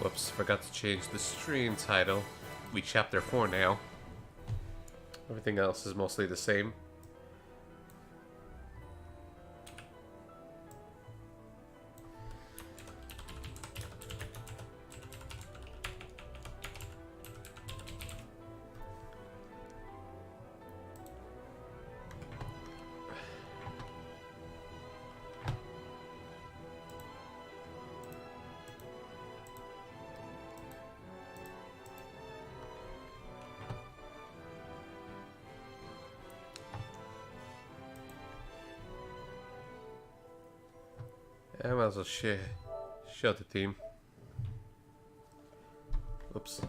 Whoops, forgot to change the stream title. We chapter 4 now. Everything else is mostly the same. I might as well show the theme. Oops.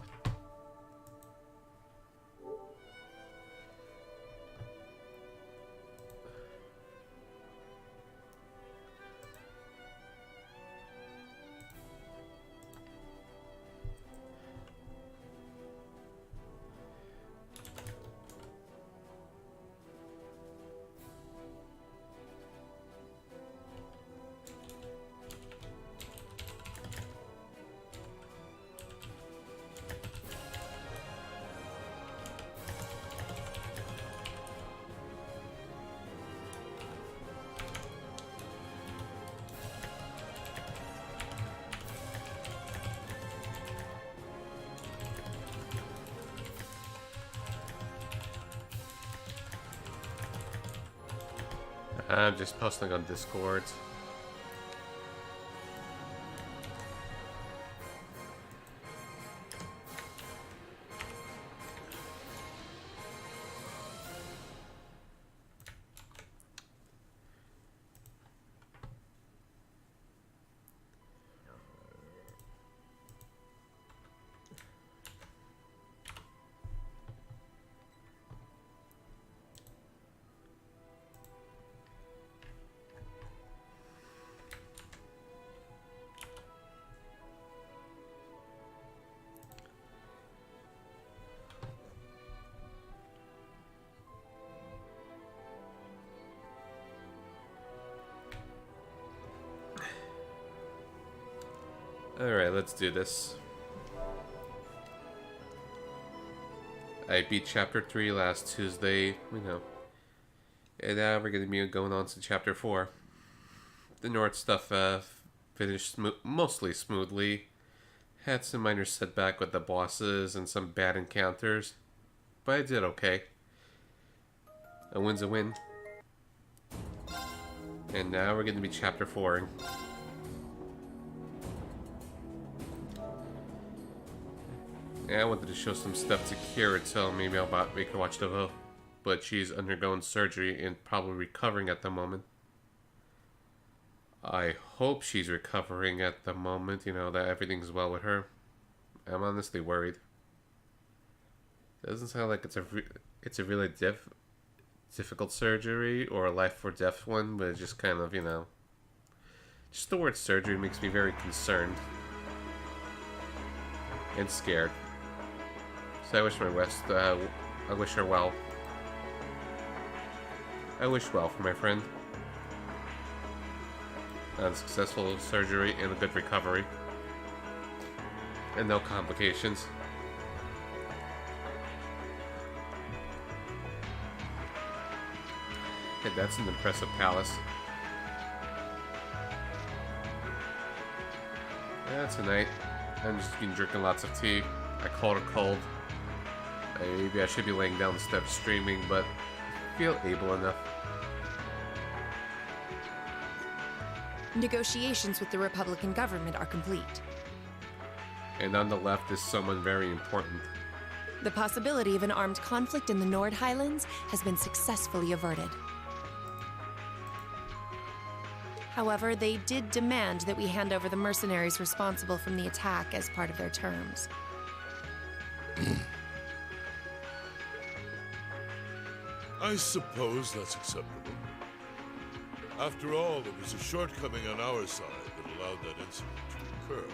I'm just posting on Discord. Alright, let's do this. I beat Chapter 3 last Tuesday, and now we're going to be going on to Chapter 4. The North stuff finished mostly smoothly. Had some minor setback with the bosses and some bad encounters, but I did okay. A win's a win. And now we're going to be Chapter 4. I wanted to show some stuff to Kira, so maybe I'll make her watch the VO. But she's undergoing surgery and probably recovering at the moment. I hope she's recovering at the moment, that everything's well with her. I'm honestly worried. Doesn't sound like it's a really difficult surgery or a life or death one, but it's just kind of, just the word surgery makes me very concerned and scared. So I wish I wish her well. I wish well for my friend. A successful surgery and a good recovery. And no complications. Hey, that's an impressive palace. Yeah, tonight I'm just been drinking lots of tea. I caught a cold. Maybe I should be laying down instead of streaming, but I feel able enough. Negotiations with the Republican government are complete. And on the left is someone very important. The possibility of an armed conflict in the Nord Highlands has been successfully averted. However, they did demand that we hand over the mercenaries responsible from the attack as part of their terms. I suppose that's acceptable. After all, it was a shortcoming on our side that allowed that incident to occur.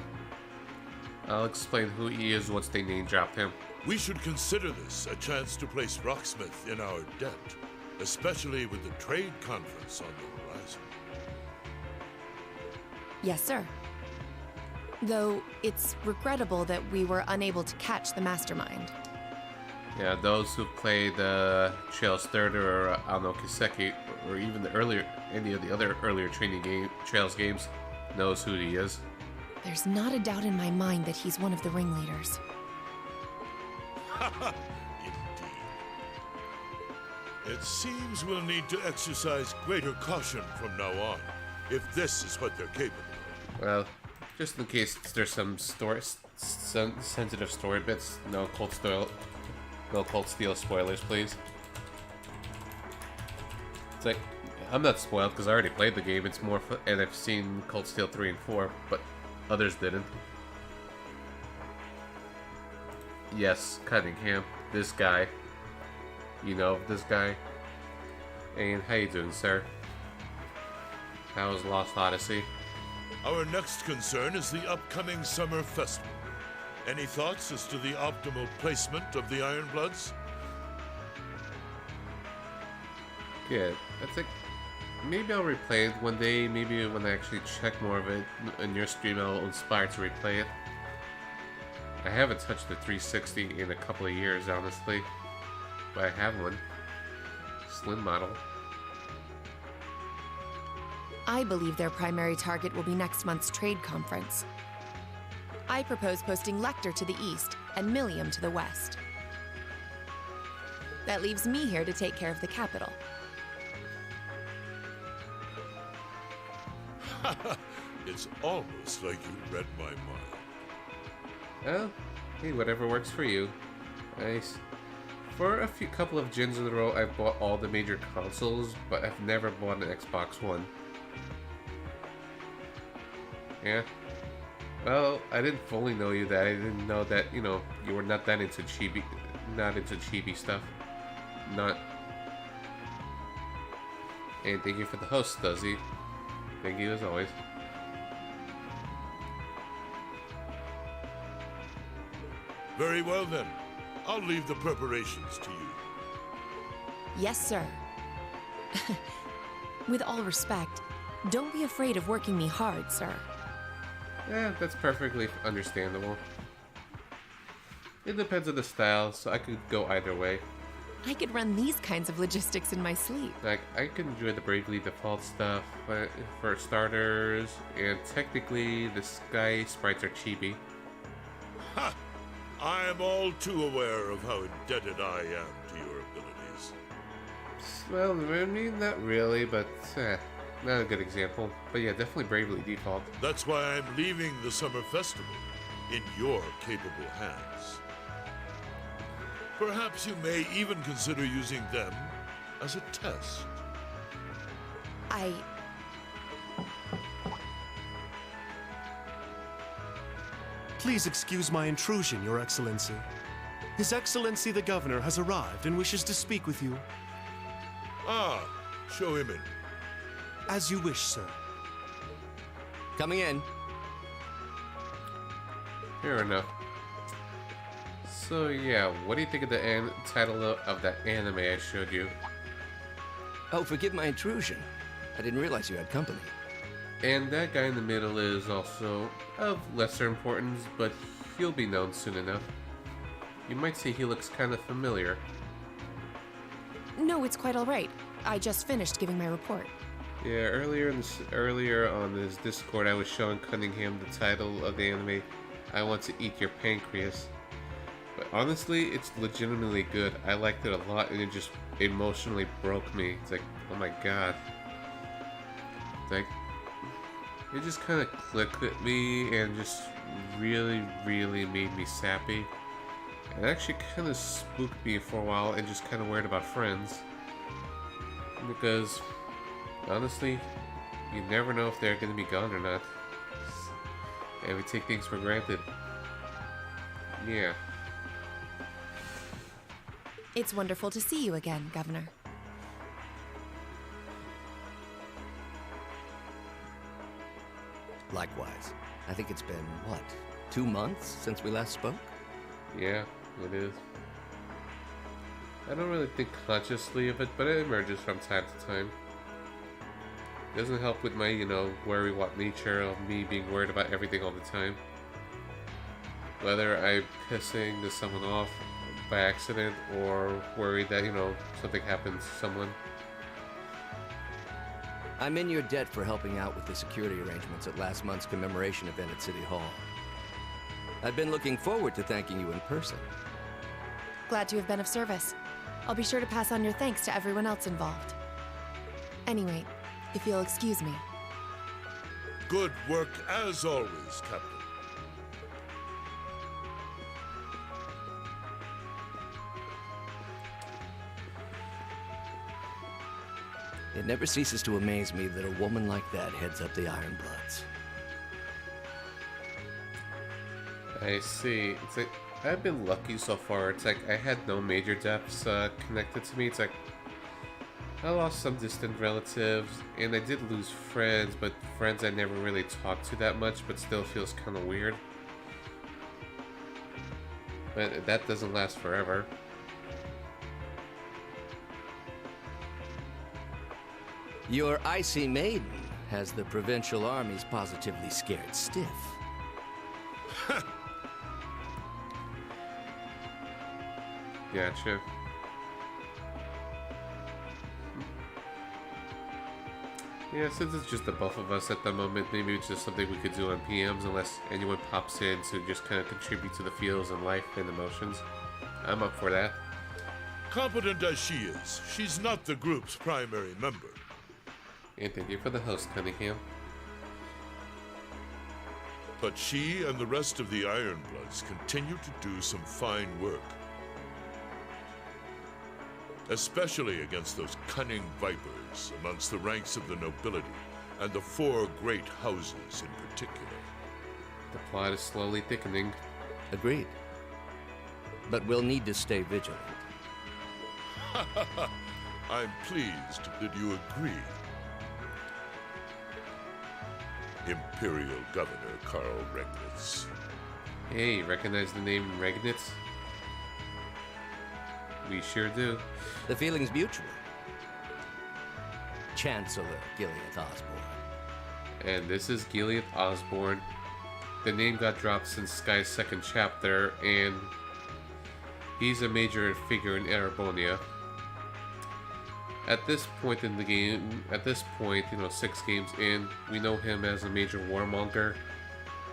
I'll explain who he is once they name drop him. We should consider this a chance to place Rocksmith in our debt, especially with the trade conference on the horizon. Yes, sir. Though it's regrettable that we were unable to catch the mastermind. Yeah, those who played Trails Third or Ano Kiseki, or even any of the other earlier Trails games, knows who he is. There's not a doubt in my mind that he's one of the ringleaders. Indeed. It seems we'll need to exercise greater caution from now on, if this is what they're capable of. Well, just in case there's some sensitive story bits, no Cold Steel spoilers, please. It's like, I'm not spoiled because I already played the game. It's more fun, and I've seen Cold Steel 3 and 4, but others didn't. Yes, Cunningham, this guy. You know this guy. And how you doing, sir? How was Lost Odyssey? Our next concern is the upcoming Summer Festival. Any thoughts as to the optimal placement of the Ironbloods? Good. I think maybe I'll replay it one day. Maybe when I actually check more of it in your stream, I'll inspire to replay it. I haven't touched the 360 in a couple of years, honestly. But I have one. Slim model. I believe their primary target will be next month's trade conference. I propose posting Lecter to the east and Millium to the west. That leaves me here to take care of the capital. It's almost like you read my mind. Well, hey, whatever works for you. Nice. For a couple of gens in a row, I've bought all the major consoles, but I've never bought an Xbox One. Yeah. Well, I didn't fully know you that. I didn't know that, you know, you were not that into chibi stuff. Not. And thank you for the host, Duzzy. Thank you as always. Very well then. I'll leave the preparations to you. Yes, sir. With all respect, don't be afraid of working me hard, sir. Yeah, that's perfectly understandable. It depends on the style, so I could go either way. I could run these kinds of logistics in my sleep. Like, I could enjoy the Bravely Default stuff for starters, and technically the Sky sprites are chibi. Ha! I am all too aware of how indebted I am to your abilities. Well, I mean, not really, but not a good example. But yeah, definitely Bravely Default. That's why I'm leaving the Summer Festival in your capable hands. Perhaps you may even consider using them as a test. Please excuse my intrusion, Your Excellency. His Excellency the Governor has arrived and wishes to speak with you. Ah, show him in. As you wish, sir. Coming in. Fair enough. So yeah, what do you think of the title of that anime I showed you? Oh, forgive my intrusion. I didn't realize you had company. And that guy in the middle is also of lesser importance, but he'll be known soon enough. You might say he looks kind of familiar. No, it's quite all right. I just finished giving my report. Yeah, earlier on this Discord, I was showing Cunningham the title of the anime, I Want to Eat Your Pancreas. But honestly, it's legitimately good. I liked it a lot, and it just emotionally broke me. It's like, oh my god. It's like, it just kind of clicked with me and just really, really made me sappy. And actually kind of spooked me for a while and just kind of worried about friends. Because, honestly, you never know if they're going to be gone or not. And we take things for granted. Yeah. It's wonderful to see you again, Governor. Likewise. I think it's been, what, 2 months since we last spoke? Yeah, it is. I don't really think consciously of it, but it emerges from time to time. Doesn't help with my, worry what nature of me being worried about everything all the time. Whether I'm pissing someone off by accident or worried that, something happens to someone. I'm in your debt for helping out with the security arrangements at last month's commemoration event at City Hall. I've been looking forward to thanking you in person. Glad to have been of service. I'll be sure to pass on your thanks to everyone else involved. Anyway, if you'll excuse me. Good work as always, Captain. It never ceases to amaze me that a woman like that heads up the Ironbloods. I see. It's like, I've been lucky so far. It's like, I had no major deaths connected to me. It's like, I lost some distant relatives, and I did lose friends, but friends I never really talked to that much, but still feels kind of weird. But that doesn't last forever. Your icy maiden has the provincial armies positively scared stiff. Gotcha. Yeah, since it's just the both of us at the moment, maybe it's just something we could do on PMs unless anyone pops in to just kind of contribute to the feels and life and emotions. I'm up for that. Competent as she is, she's not the group's primary member. And thank you for the host, Cunningham. But she and the rest of the Ironbloods continue to do some fine work. Especially against those cunning vipers amongst the ranks of the nobility and the four great houses in particular. The plot is slowly thickening. Agreed. But we'll need to stay vigilant. I'm pleased that you agree. Imperial Governor Karl Regnitz. Hey, recognize the name Regnitz? We sure do. The feeling's mutual. Chancellor Gilead Osborne. And this is Gilead Osborne. The name got dropped since Sky's second chapter, and he's a major figure in Erebonia. At this point in the game, 6 games in, we know him as a major warmonger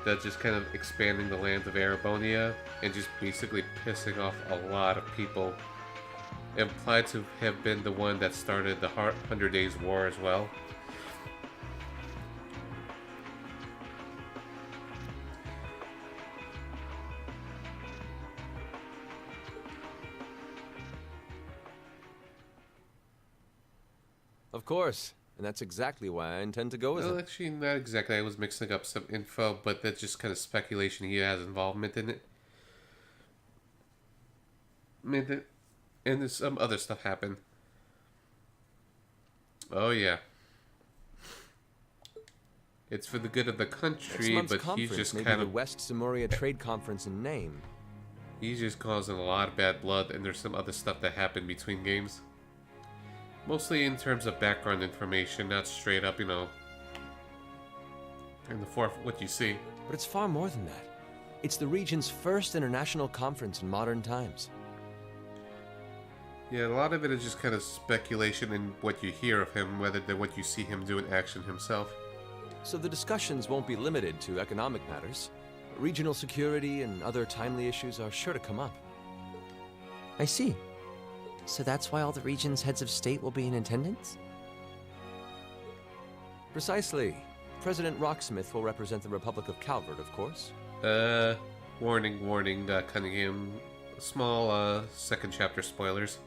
that's just kind of expanding the land of Erebonia and just basically pissing off a lot of people. Implied to have been the one that started the 100 Days War as well. Of course, and that's exactly why I intend to go with Well, him. actually, not exactly. I was mixing up some info, but that's just kind of speculation he has involvement in it. And there's some other stuff happened. Oh, yeah. It's for the good of the Next country, month's but he's conference just may be kind the of... West Samoria Trade Conference in name. He's just causing a lot of bad blood, and there's some other stuff that happened between games. Mostly in terms of background information, not straight up, in the forth what you see. But it's far more than that. It's the region's first international conference in modern times. Yeah, a lot of it is just kind of speculation in what you hear of him, rather than what you see him do in action himself. So the discussions won't be limited to economic matters. Regional security and other timely issues are sure to come up. I see. So that's why all the region's heads of state will be in attendance? Precisely. President Rocksmith will represent the Republic of Calvert, of course. Warning, Cunningham. Small, second chapter spoilers.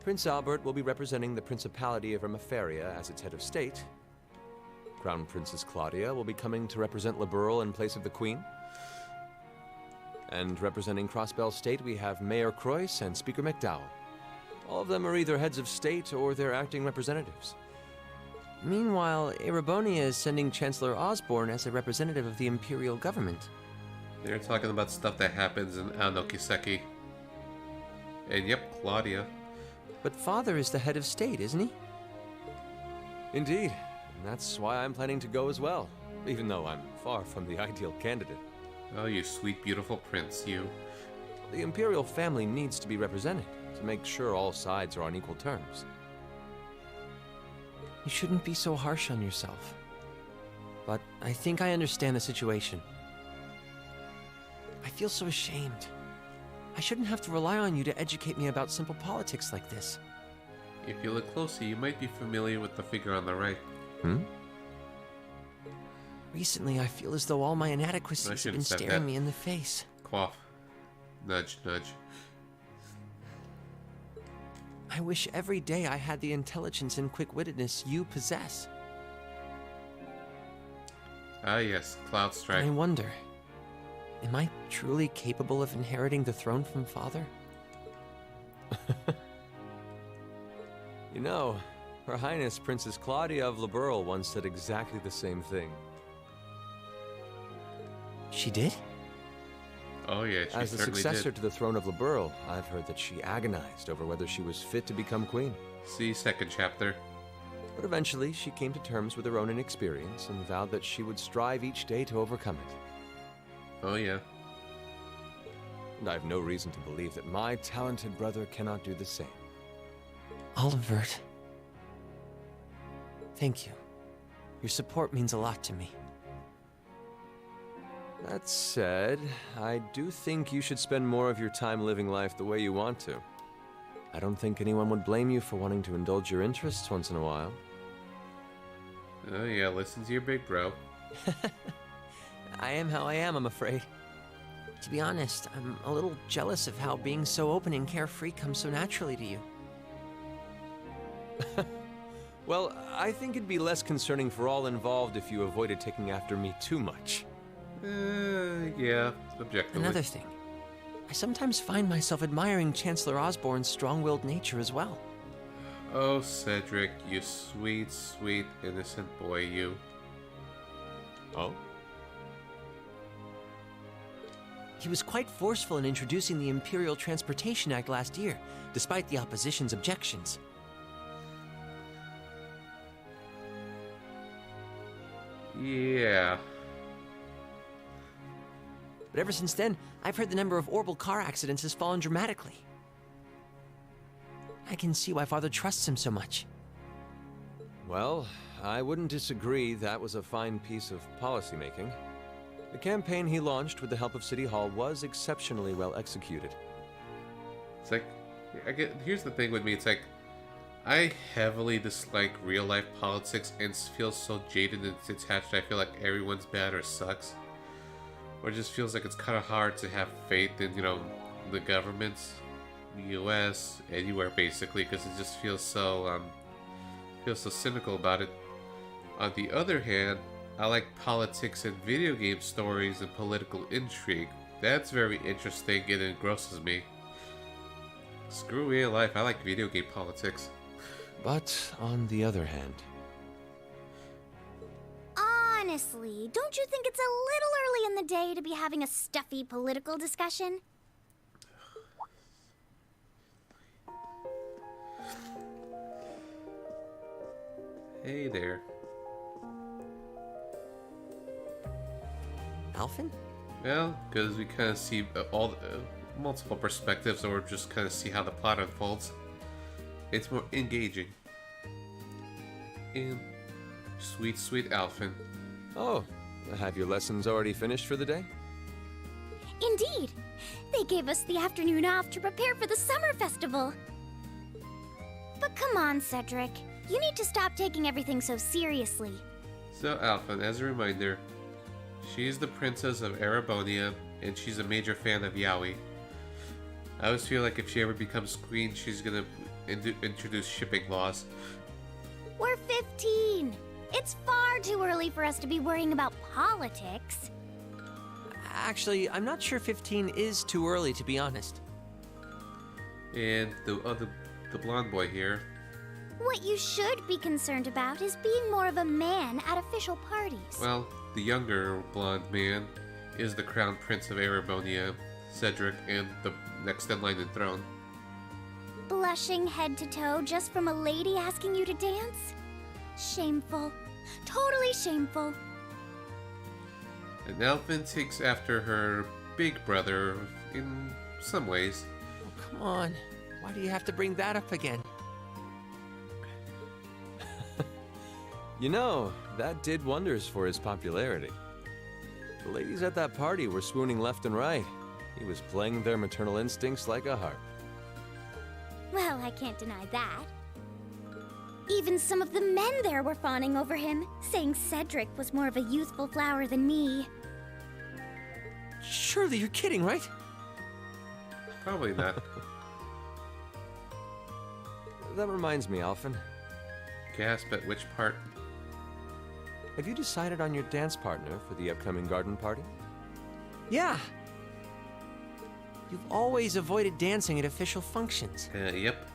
Prince Albert will be representing the Principality of Ermaferia as its head of state. Crown Princess Claudia will be coming to represent Liberl in place of the Queen. And representing Crossbell State, we have Mayor Croyce and Speaker McDowell. All of them are either heads of state or their acting representatives. Meanwhile, Erebonia is sending Chancellor Osborne as a representative of the Imperial government. They're talking about stuff that happens in Ano Kiseki. And yep, Claudia. But Father is the head of state, isn't he? Indeed, and that's why I'm planning to go as well, even though I'm far from the ideal candidate. Oh, you sweet, beautiful prince, you. The Imperial family needs to be represented to make sure all sides are on equal terms. You shouldn't be so harsh on yourself. But I think I understand the situation. I feel so ashamed. I shouldn't have to rely on you to educate me about simple politics like this. If you look closely, you might be familiar with the figure on the right. Recently, I feel as though all my I inadequacies have shouldn't been have said staring that. me in the face. Quaff. Nudge, nudge. I wish every day I had the intelligence and quick-wittedness you possess. Ah yes, Cloud And Strike. I wonder, am I truly capable of inheriting the throne from Father? You know, Her Highness Princess Claudia of Liberl once said exactly the same thing. She did? Oh yeah, she As the certainly successor did. to the throne of Liberl, I've heard that she agonized over whether she was fit to become queen. See second chapter. But eventually, she came to terms with her own inexperience and vowed that she would strive each day to overcome it. Oh yeah. And I have no reason to believe that my talented brother cannot do the same. Olivert. Thank you. Your support means a lot to me. That said, I do think you should spend more of your time living life the way you want to. I don't think anyone would blame you for wanting to indulge your interests once in a while. Oh yeah, listen to your big bro. I am how I am, I'm afraid. To be honest, I'm a little jealous of how being so open and carefree comes so naturally to you. Well, I think it'd be less concerning for all involved if you avoided taking after me too much. Yeah, objectively. Another thing, I sometimes find myself admiring Chancellor Osborne's strong-willed nature as well. Oh, Cedric, you sweet, sweet, innocent boy, you. Oh? He was quite forceful in introducing the Imperial Transportation Act last year, despite the opposition's objections. Yeah. But ever since then, I've heard the number of orbital car accidents has fallen dramatically. I can see why Father trusts him so much. Well, I wouldn't disagree that was a fine piece of policymaking. The campaign he launched with the help of City Hall was exceptionally well executed. It's like, here's the thing with me. It's like, I heavily dislike real life politics and feel so jaded and detached. I feel like everyone's bad or sucks, or it just feels like it's kind of hard to have faith in, the governments, the U.S., anywhere basically, because it just feels so cynical about it. On the other hand, I like politics and video game stories and political intrigue. That's very interesting and engrosses me. Screw real life, I like video game politics. But on the other hand, Honestly, don't you think it's a little early in the day to be having a stuffy political discussion? Hey there. Alphen? Well, because we kind of see all the multiple perspectives, or just kind of see how the plot unfolds. It's more engaging. And sweet, sweet Alphen. oh, have your lessons already finished for the day? Indeed. They gave us the afternoon off to prepare for the summer festival. But come on, Cedric. You need to stop taking everything so seriously. So Alphen, as a reminder, she's the princess of Erebonia, and she's a major fan of Yaoi. I always feel like if she ever becomes queen, she's gonna introduce shipping laws. We're 15. It's far too early for us to be worrying about politics. Actually, I'm not sure 15 is too early, to be honest. And the blonde boy here. What you should be concerned about is being more of a man at official parties. Well, the younger blonde man is the crown prince of Erebonia, Cedric, and the next in line in throne. Blushing head to toe just from a lady asking you to dance? Shameful. Totally shameful. An elfin takes after her big brother in some ways. Oh, come on. Why do you have to bring that up again? You know, that did wonders for his popularity. The ladies at that party were swooning left and right. He was playing their maternal instincts like a harp. Well, I can't deny that. Even some of the men there were fawning over him, saying Cedric was more of a youthful flower than me. Surely you're kidding, right? Probably not. That reminds me, Alphen. Gasp at which part? Have you decided on your dance partner for the upcoming garden party? Yeah. You've always avoided dancing at official functions. Yep.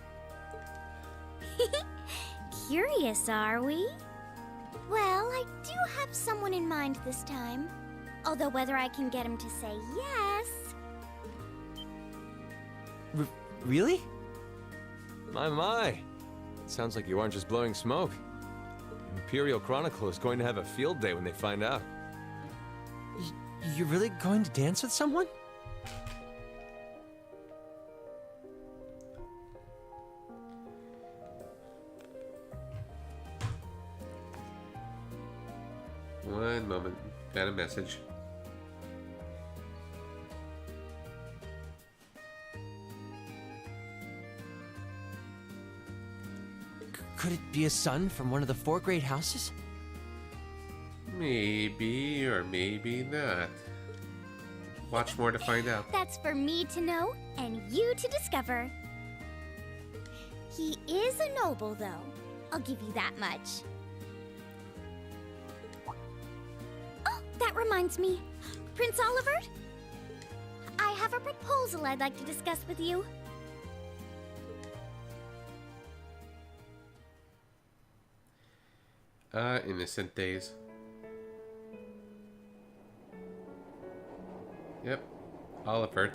Curious, are we? Well, I do have someone in mind this time. Although whether I can get him to say yes... Really? My. It sounds like you aren't just blowing smoke. Imperial Chronicle is going to have a field day when they find out. You're really going to dance with someone? One moment. Got a message. Could it be a son from one of the 4 great houses? Maybe or maybe not. Watch more to find out. That's for me to know and you to discover. He is a noble, though. I'll give you that much. Oh, that reminds me. Prince Olivert? I have a proposal I'd like to discuss with you. Innocent days. Yep. Olivert.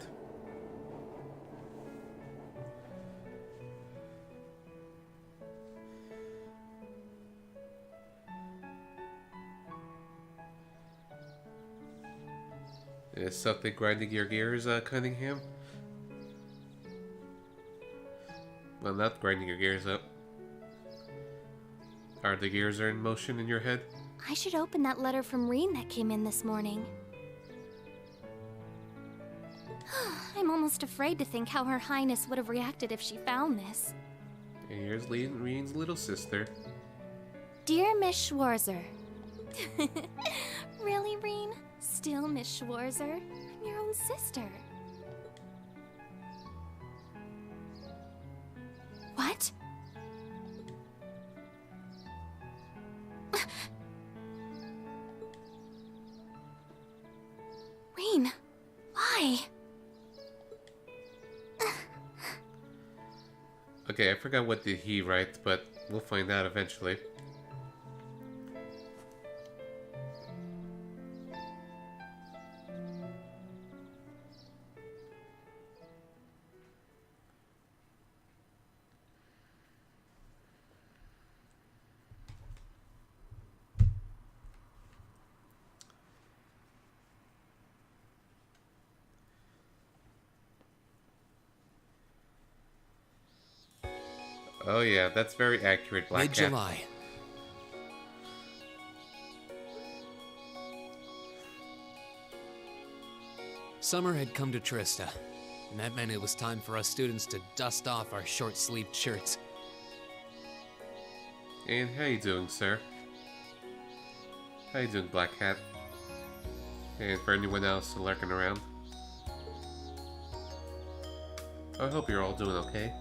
Is something grinding your gears, Cunningham? Well, not grinding your gears up. Are the gears in motion in your head? I should open that letter from Reen that came in this morning. I'm almost afraid to think how Her Highness would have reacted if she found this. And here's Reen's little sister. Dear Miss Schwarzer. Really, Reen? Still Miss Schwarzer? I'm your own sister. What? Reen, why? Okay, I forgot what did he write, but we'll find out eventually. Oh yeah, that's very accurate, Black Cat. Mid-July. Summer had come to Trista, and that meant it was time for us students to dust off our short-sleeved shirts. And how you doing, sir? How you doing, Black Cat? And for anyone else lurking around, I hope you're all doing okay.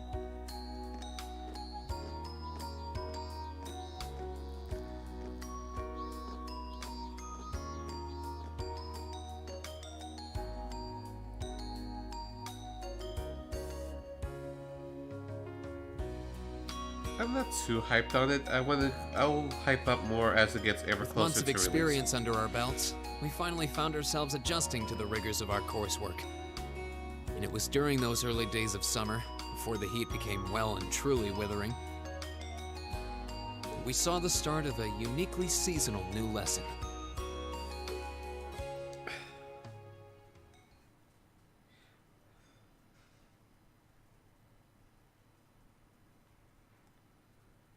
I'm not too hyped on it. I'll hype up more as it gets ever With closer months of to release. experience under our belts, we finally found ourselves adjusting to the rigors of our coursework. And it was during those early days of summer, before the heat became well and truly withering, we saw the start of a uniquely seasonal new lesson.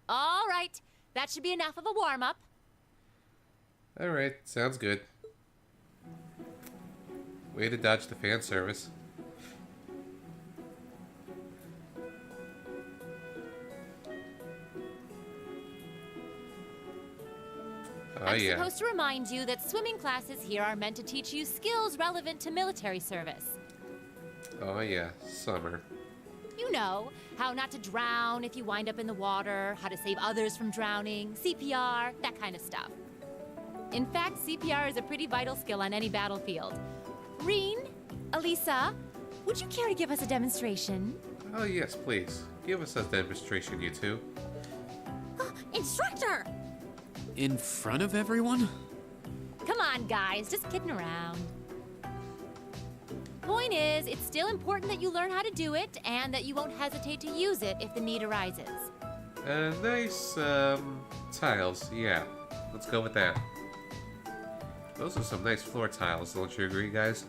All right, that should be enough of a warm-up. Alright, sounds good. Way to dodge the fan service. Oh, I'm yeah. supposed to remind you that swimming classes here are meant to teach you skills relevant to military service. Oh, yeah. Summer. You know, how not to drown if you wind up in the water, how to save others from drowning, CPR, that kind of stuff. In fact, CPR is a pretty vital skill on any battlefield. Reen, Elisa, would you care to give us a demonstration? Oh, yes, please. Give us a demonstration, you two. Instructor! In front of everyone? Come on, guys, just kidding around. Point is, it's still important that you learn how to do it and that you won't hesitate to use it if the need arises. Nice, tiles. Yeah, let's go with that. Those are some nice floor tiles, don't you agree, guys?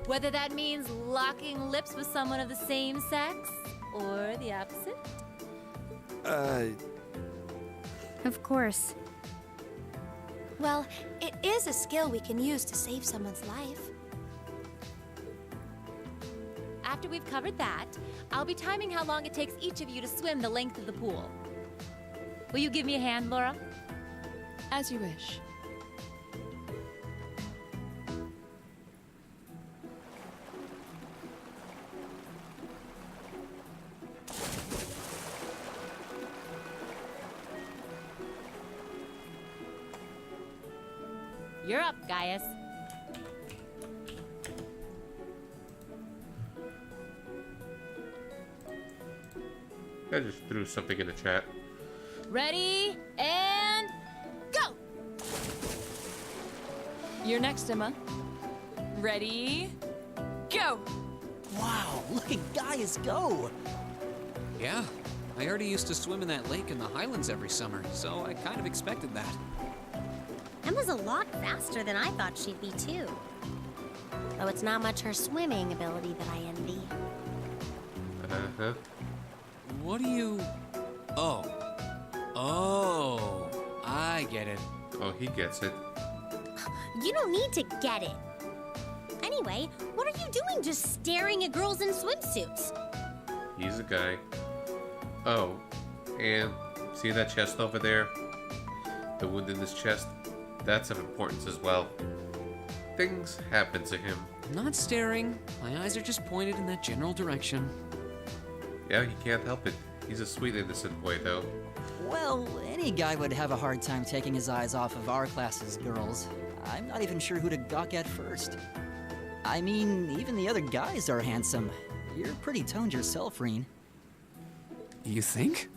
Whether that means locking lips with someone of the same sex or the opposite. Of course. Well, it is a skill we can use to save someone's life. After we've covered that, I'll be timing how long it takes each of you to swim the length of the pool. Will you give me a hand, Laura? As you wish. You're up, Gaius. I just threw something in the chat. Ready, and go! You're next, Emma. Ready, go! Wow, look at Gaius go! Yeah, I already used to swim in that lake in the Highlands every summer, so I kind of expected that. Emma's a lot faster than I thought she'd be, too. Though it's not much her swimming ability that I envy. Uh-huh. What do you... Oh, I get it. Oh, he gets it. You don't need to get it. Anyway, what are you doing just staring at girls in swimsuits? He's a guy. Oh, and see that chest over there? The wound in his chest? That's of importance as well. Things happen to him. I'm not staring. My eyes are just pointed in that general direction. Yeah, he can't help it. He's a sweet, innocent boy, though. Well, any guy would have a hard time taking his eyes off of our class's girls. I'm not even sure who to gawk at first. I mean, even the other guys are handsome. You're pretty toned yourself, Reen. You think?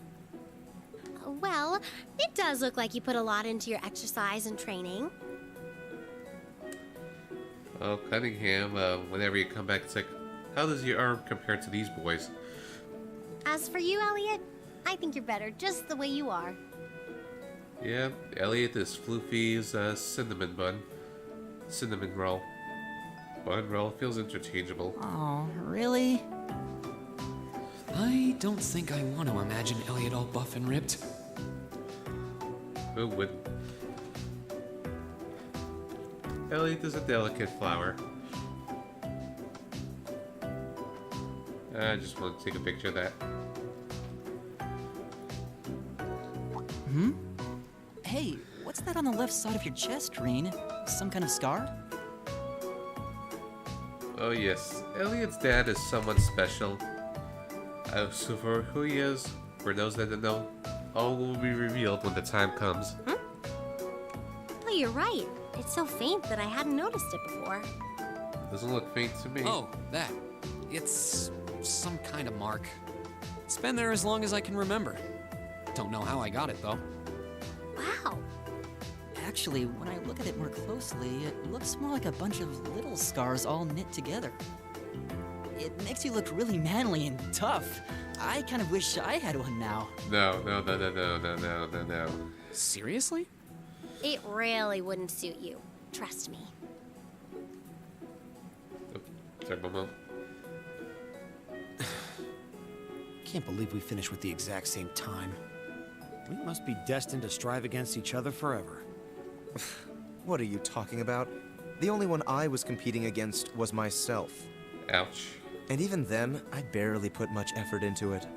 Well, it does look like you put a lot into your exercise and training. Oh, Cunningham, whenever you come back, it's like, how does your arm compare to these boys? As for you, Elliot, I think you're better just the way you are. Yeah, Elliot is Floofy's cinnamon bun. Cinnamon roll. Bun roll feels interchangeable. Oh, really? I don't think I want to imagine Elliot all buff and ripped. Who wouldn't? Elliot is a delicate flower. I just want to take a picture of that. Hey, what's that on the left side of your chest, Reen? Some kind of scar? Oh yes, Elliot's dad is someone special. So for who he is, for those that don't know, all will be revealed when the time comes. Oh, you're right. It's so faint that I hadn't noticed it before. Doesn't look faint to me. Oh, that. It's some kind of mark. It's been there as long as I can remember. Don't know how I got it, though. Wow. Actually, when I look at it more closely, it looks more like a bunch of little scars all knit together. It makes you look really manly and tough. I kind of wish I had one now. No. Seriously? It really wouldn't suit you. Trust me. Sorry, Momo. Can't believe we finished with the exact same time. We must be destined to strive against each other forever. What are you talking about? The only one I was competing against was myself. Ouch. And even then, I barely put much effort into it.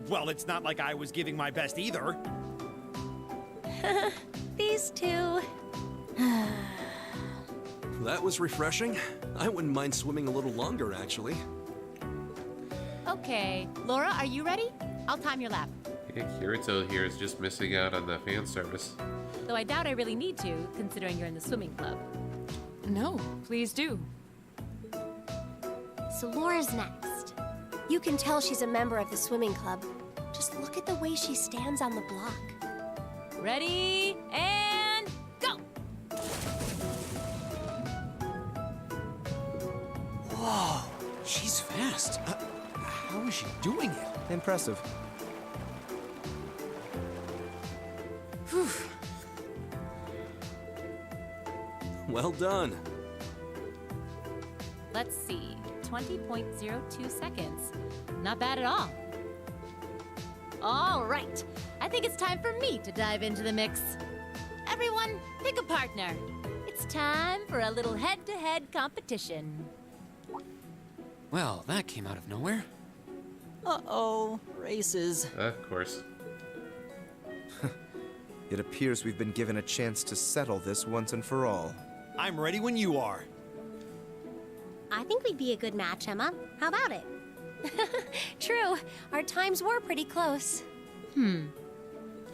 Well, it's not like I was giving my best either. These two. That was refreshing. I wouldn't mind swimming a little longer, actually. Okay, Laura, are you ready? I'll time your lap. Yeah, Kirito here is just missing out on the fan service. Though I doubt I really need to, considering you're in the swimming club. No, please do. So Laura's next. You can tell she's a member of the swimming club. Just look at the way she stands on the block. Ready, and go! Whoa, she's fast. How is she doing it? Impressive. Whew. Well done. Let's see, 20.02 seconds. Not bad at all. All right, I think it's time for me to dive into the mix. Everyone, pick a partner. It's time for a little head-to-head competition. Well, that came out of nowhere. Uh-oh, races. Of course. It appears we've been given a chance to settle this once and for all. I'm ready when you are. I think we'd be a good match, Emma. How about it? True, our times were pretty close.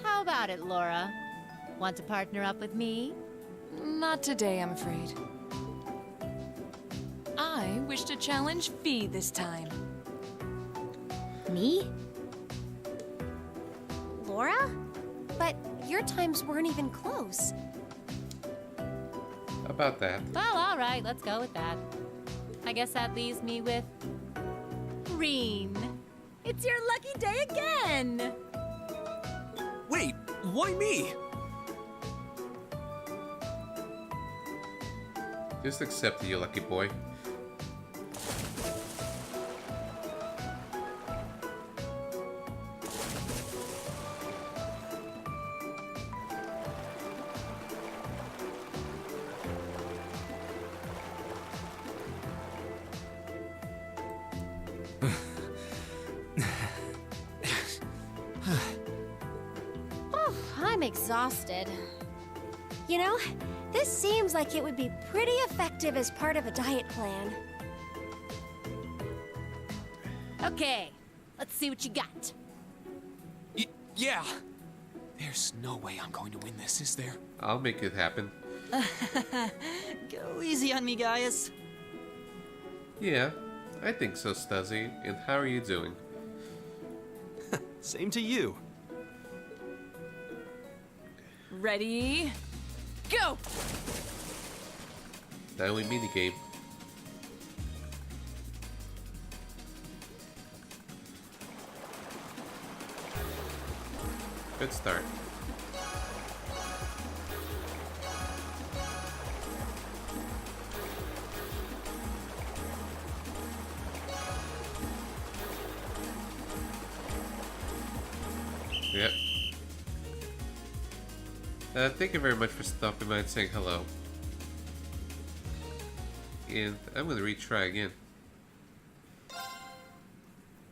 How about it, Laura? Want to partner up with me? Not today, I'm afraid. I wish to challenge Fee this time. Me? Laura? But your times weren't even close. About that. Well, all right, let's go with that. I guess that leaves me with Green. It's your lucky day again! Wait, why me? Just accept it, you lucky boy. I'm exhausted. You know, this seems like it would be pretty effective as part of a diet plan. Okay, let's see what you got. Yeah. There's no way I'm going to win this, is there? I'll make it happen. Go easy on me, Gaius. Yeah, I think so, Stuzzy. And how are you doing? Same to you. Ready? Go! Not only minigame. Good start. Yep. Thank you very much for stopping by and saying hello. And I'm gonna retry again.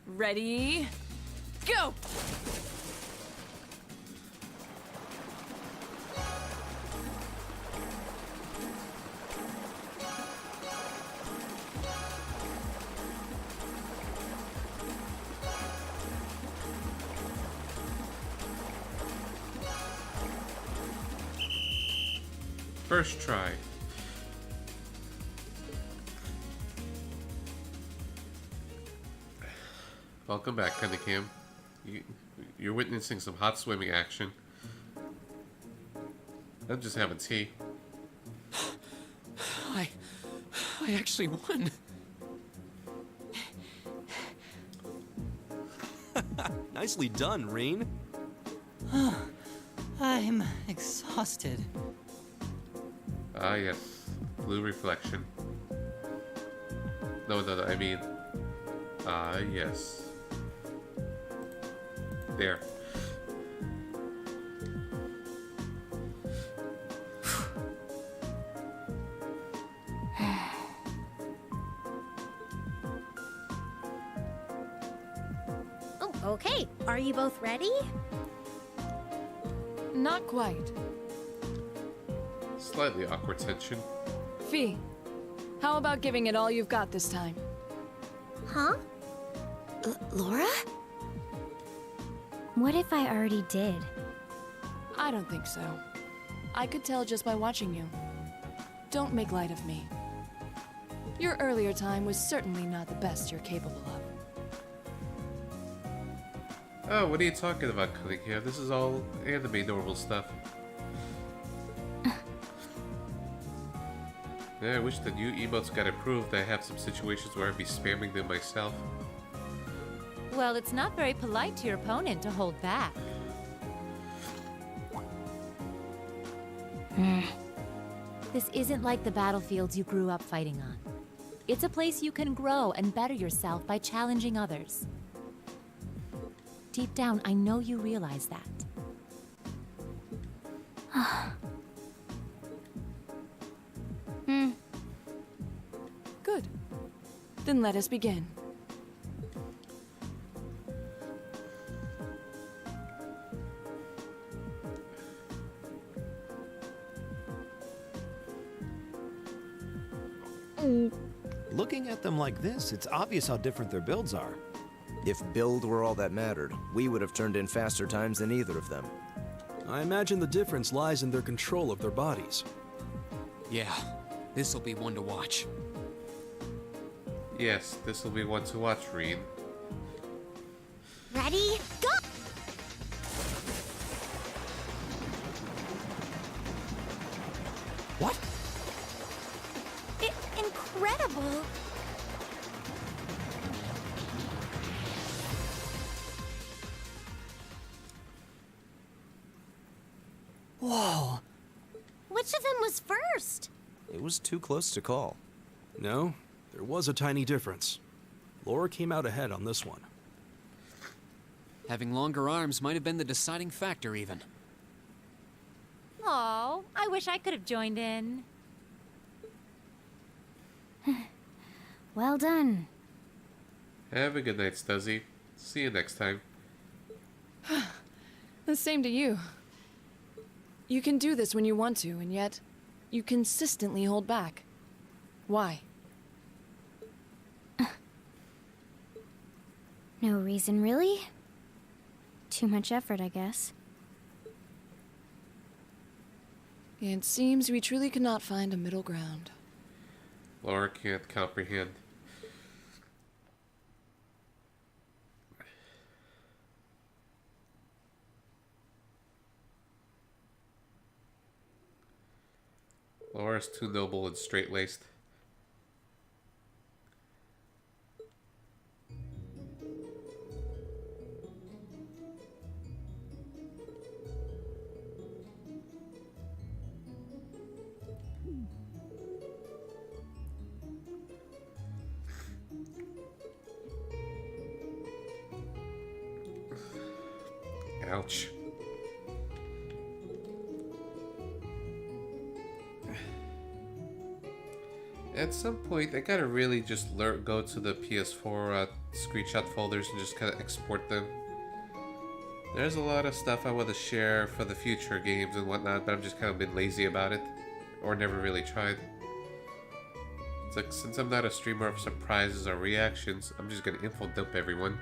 Ready? Go! First try. Welcome back, Cam. You're witnessing some hot swimming action. I'm just having tea. I actually won. Nicely done, Reen. I'm exhausted. Ah, yes. Blue reflection. No, I mean... Ah, yes. There. Oh, okay. Are you both ready? Not quite. Slightly awkward tension. Fee, how about giving it all you've got this time? Huh? Laura? What if I already did? I don't think so. I could tell just by watching you. Don't make light of me. Your earlier time was certainly not the best you're capable of. Oh, what are you talking about, Cunningham? This is all anime normal stuff. Yeah, I wish the new emotes got approved. I have some situations where I'd be spamming them myself. Well, it's not very polite to your opponent to hold back. This isn't like the battlefields you grew up fighting on. It's a place you can grow and better yourself by challenging others. Deep down, I know you realize that. Good. Then let us begin. Looking at them like this, it's obvious how different their builds are. If build were all that mattered, we would have turned in faster times than either of them. I imagine the difference lies in their control of their bodies. Yeah, this'll be one to watch. Yes, this will be one to watch, Reen. Ready? Go! What? Incredible! Whoa! Which of them was first? It was too close to call. No, there was a tiny difference. Laura came out ahead on this one. Having longer arms might have been the deciding factor, even. Oh, I wish I could have joined in. Well done. Have a good night, Stuzzy. See you next time. The same to you. You can do this when you want to, and yet you consistently hold back. Why? No reason, really? Too much effort, I guess. It seems we truly cannot find a middle ground. Laura can't comprehend. Laura's too noble and straight-laced. Ouch. At some point, I gotta really just go to the PS4 screenshot folders and just kind of export them. There's a lot of stuff I want to share for the future games and whatnot, but I've just kind of been lazy about it, or never really tried. It's like, since I'm not a streamer of surprises or reactions, I'm just gonna info dump everyone.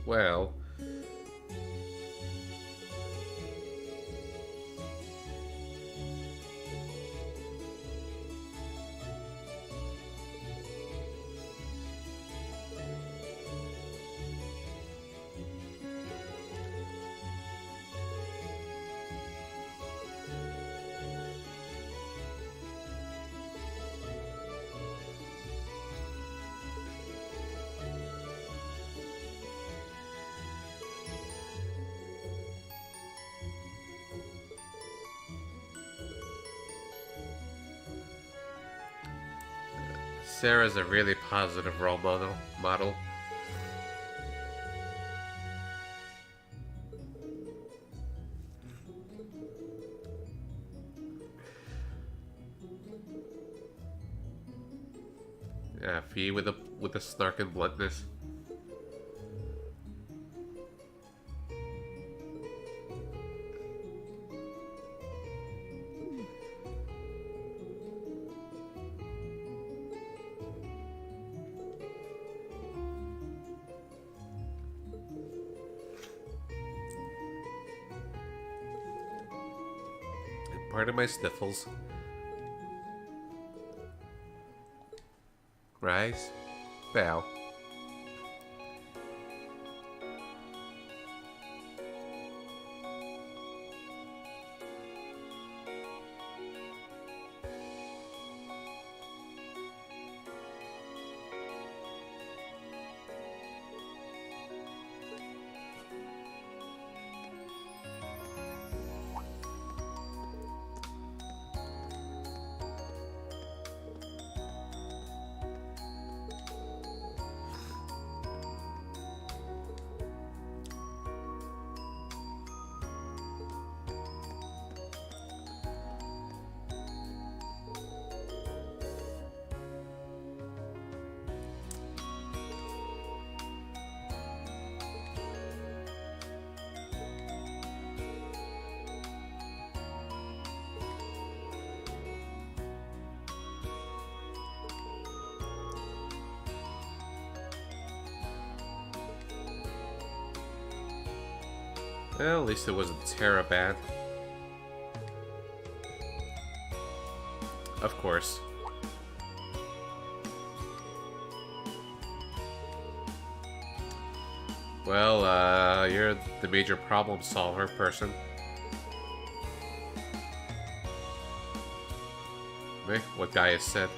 Well, Sarah's a really positive role model. Yeah, Fee with a snark and bluntness. Pardon my sniffles. Rise. Bow. Well, at least it wasn't Terra bad. Of course. Well, you're the major problem solver person. What guy has said.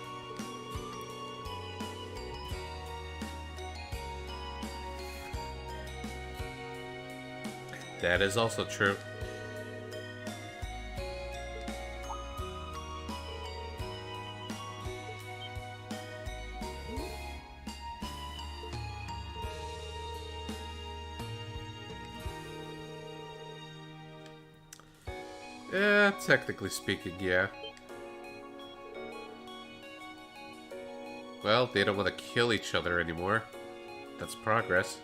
That is also true. Technically speaking, yeah. Well, they don't want to kill each other anymore. That's progress.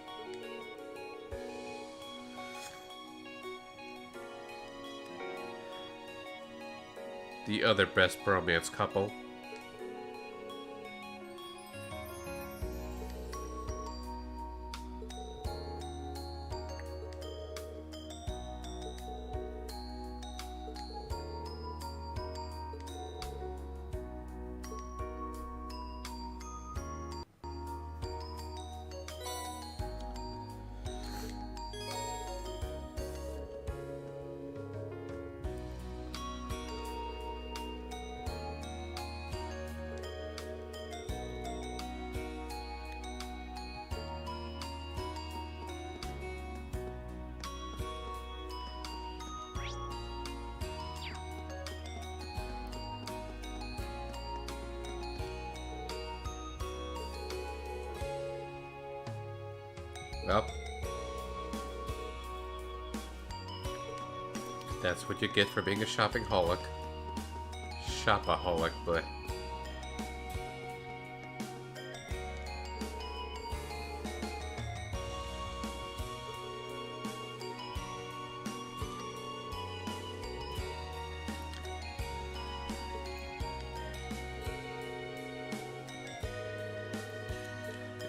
The other best bromance couple. Well, that's what you get for being a shopping-holic. Shopaholic, but...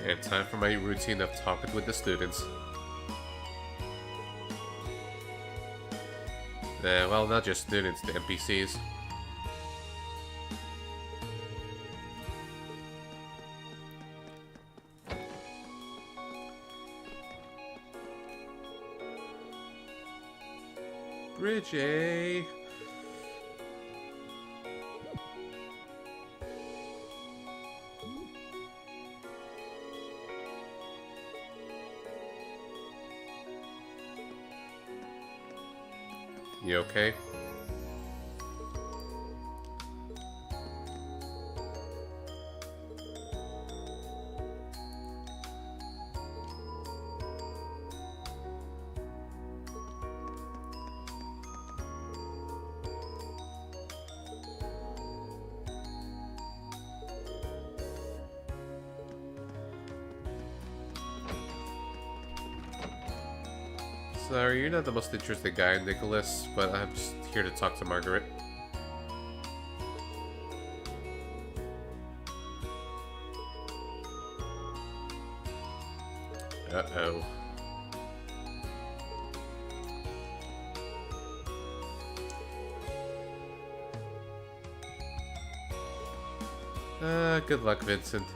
And time for my routine of talking with the students. Well, not just students, the NPCs. Bridgie! You okay? Sorry, you're not the most interesting guy, Nicholas, but I'm just here to talk to Margaret. Uh-oh. Good luck, Vincent.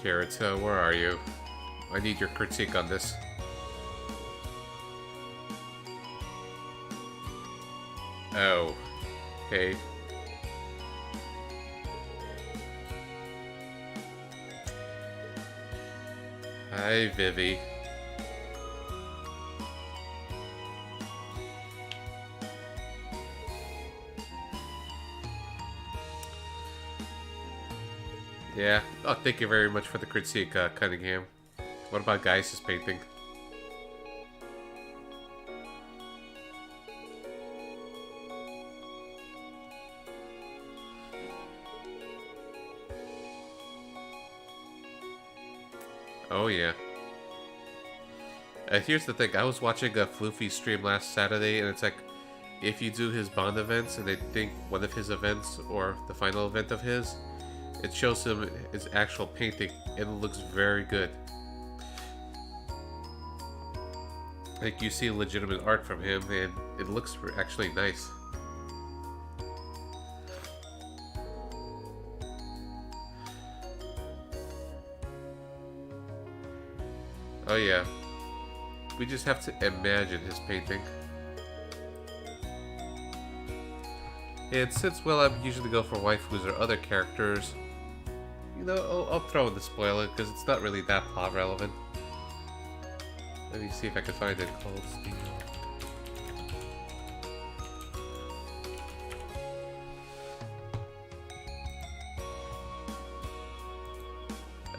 Kirito, where are you? I need your critique on this. Oh. Okay. Hi, Vivi. Yeah. Oh, thank you very much for the critique, Cunningham. What about Geis' painting? Oh, yeah. Here's the thing. I was watching a Floofy stream last Saturday, and it's like, if you do his Bond events, and I think one of his events, or the final event of his, it shows him his actual painting, and it looks very good. Like, you see legitimate art from him, and it looks actually nice. Oh yeah. We just have to imagine his painting. And since, well, I usually go for waifus or other characters, you know, I'll throw in the spoiler because it's not really that plot relevant. Let me see if I can find it. Cold Steel.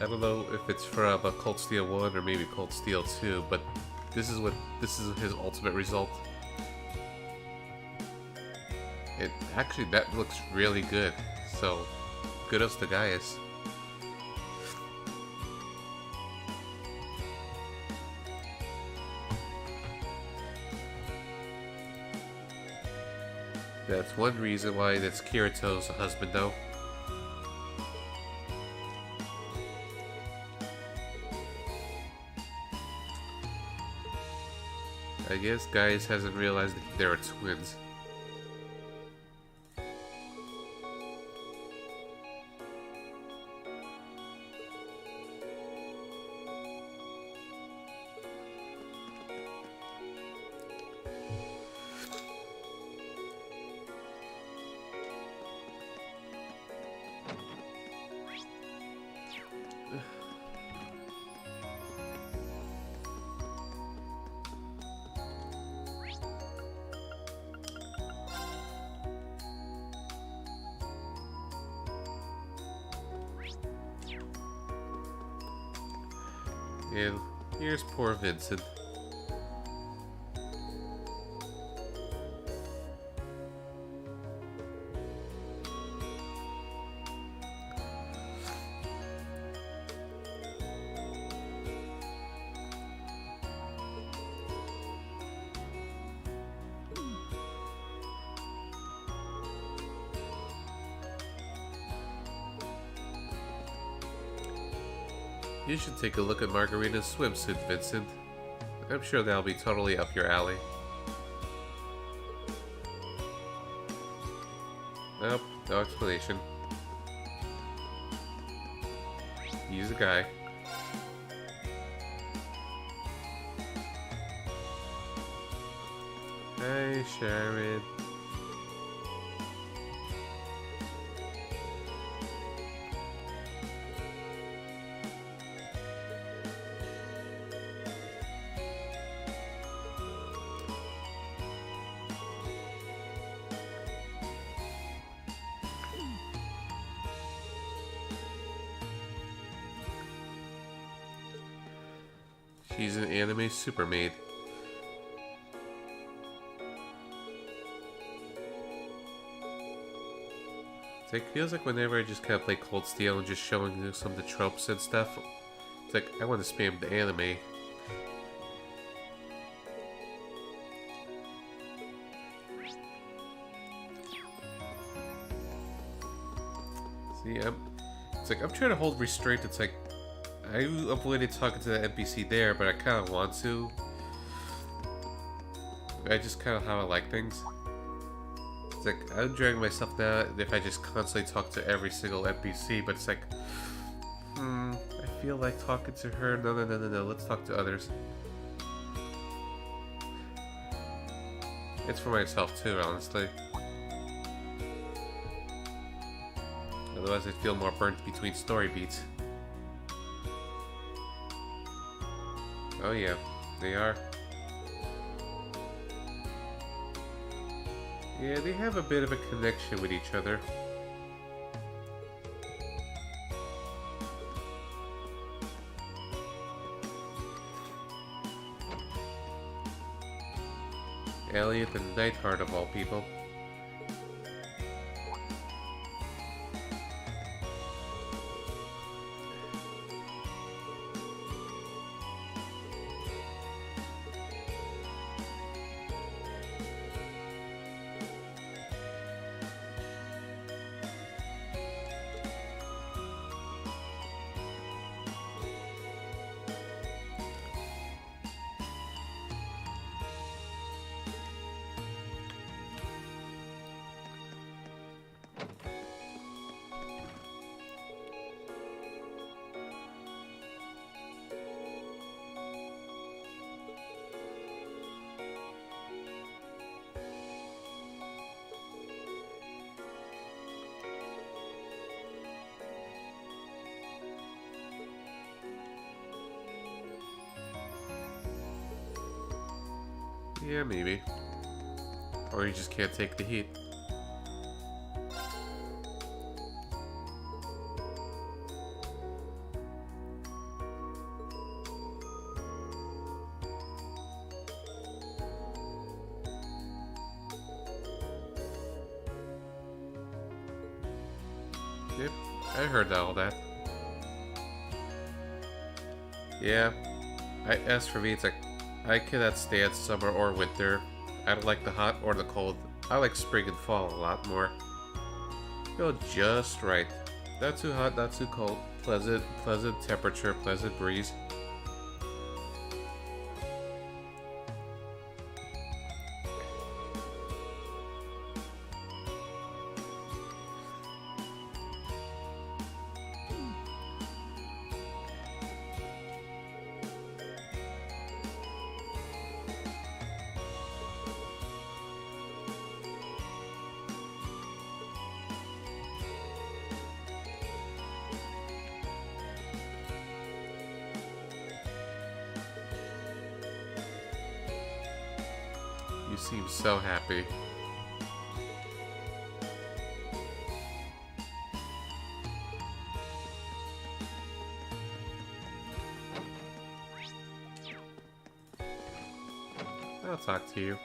I don't know if it's from Cold Steel 1 or maybe Cold Steel 2, but this is his ultimate result. It actually, that looks really good. So, kudos to Gaius. That's one reason why that's Kirito's husband, though. I guess Gaius hasn't realized that there are twins. And here's poor Vincent. You should take a look at Margarita's swimsuit, Vincent. I'm sure that'll be totally up your alley. Nope, no explanation. He's a guy. Hi, Sharon. She's an anime super maid. It feels like whenever I just kind of play Cold Steel and just showing you some of the tropes and stuff, it's like I want to spam the anime. See, it's like I'm trying to hold restraint. It's like I avoided talking to the NPC there, but I kind of want to. I just kind of how I like things. It's like I'm dragging myself now if I just constantly talk to every single NPC, but it's like, I feel like talking to her. No, let's talk to others. It's for myself too, honestly. Otherwise, I'd feel more burnt between story beats. Oh yeah, they are. Yeah, they have a bit of a connection with each other. Elliot and Nightheart of all people. Yeah, maybe. Or you just can't take the heat. Yep, I heard all that. Yeah, as for me, it's like I cannot stand summer or winter. I don't like the hot or the cold. I like spring and fall a lot more. Feel just right. Not too hot, not too cold. Pleasant temperature, pleasant breeze. You seem so happy. I'll talk to you.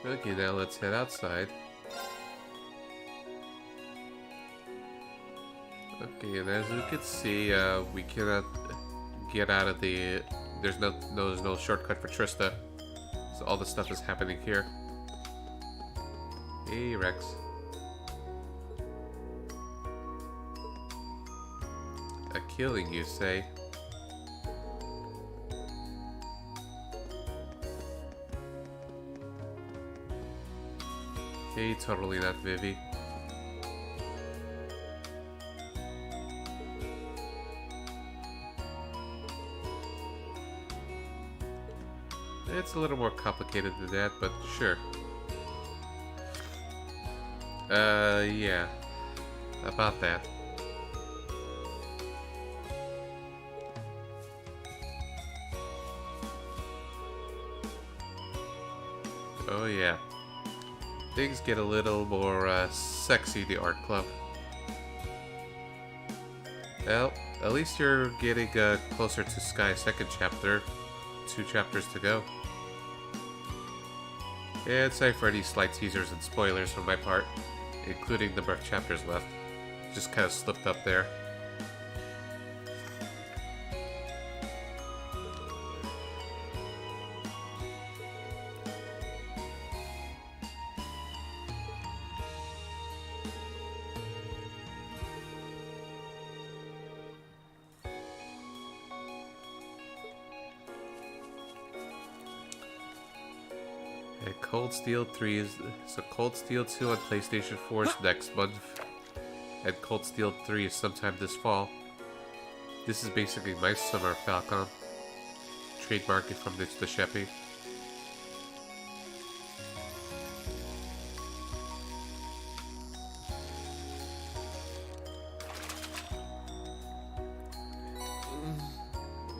Okay, now let's head outside. Okay, and as you can see, we cannot get out of the... There's no shortcut for Trista. So all the stuff is happening here. Hey, Rex. A killing, you say? Hey, totally not Vivi. It's a little more complicated than that, but sure. Yeah. About that. Oh yeah. Things get a little more, sexy, the art club. Well, at least you're getting closer to Sky's second chapter. 2 chapters to go. And sorry for any slight teasers and spoilers from my part, including the birth chapters left. Just kind of slipped up there. And Cold Steel 3 is so Cold Steel 2 on PlayStation 4 is next month, and Cold Steel 3 is sometime this fall. This is basically my summer Falcon, trademarked from the Sheppy.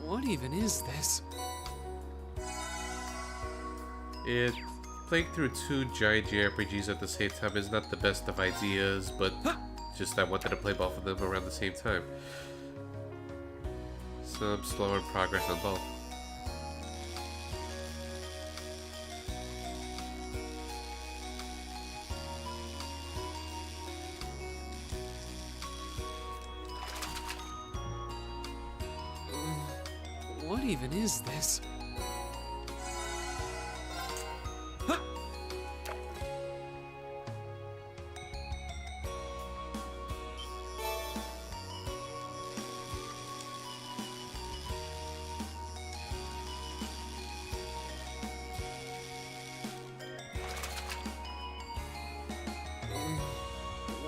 What even is this? Playing through 2 giant JRPGs at the same time is not the best of ideas, but just I wanted to play both of them around the same time. Some slower progress on both. What even is this?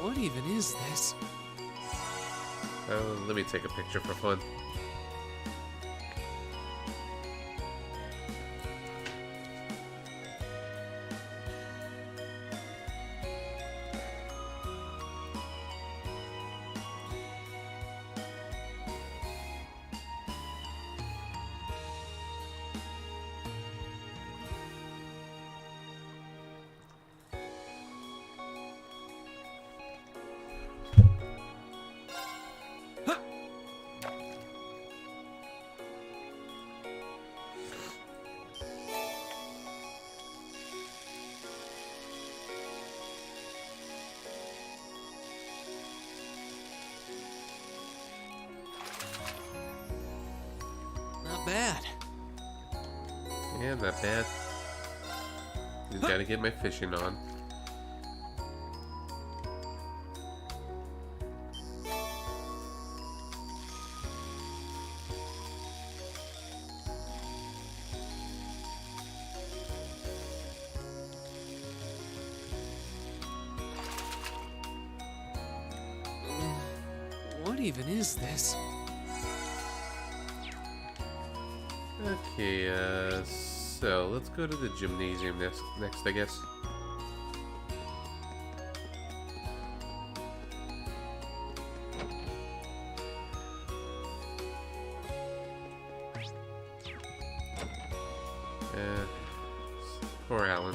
What even is this? Let me take a picture for fun. Not bad. Yeah, not bad. Just gotta get my fishing on. What even is this? Okay, so let's go to the gymnasium next, I guess. Poor Alan.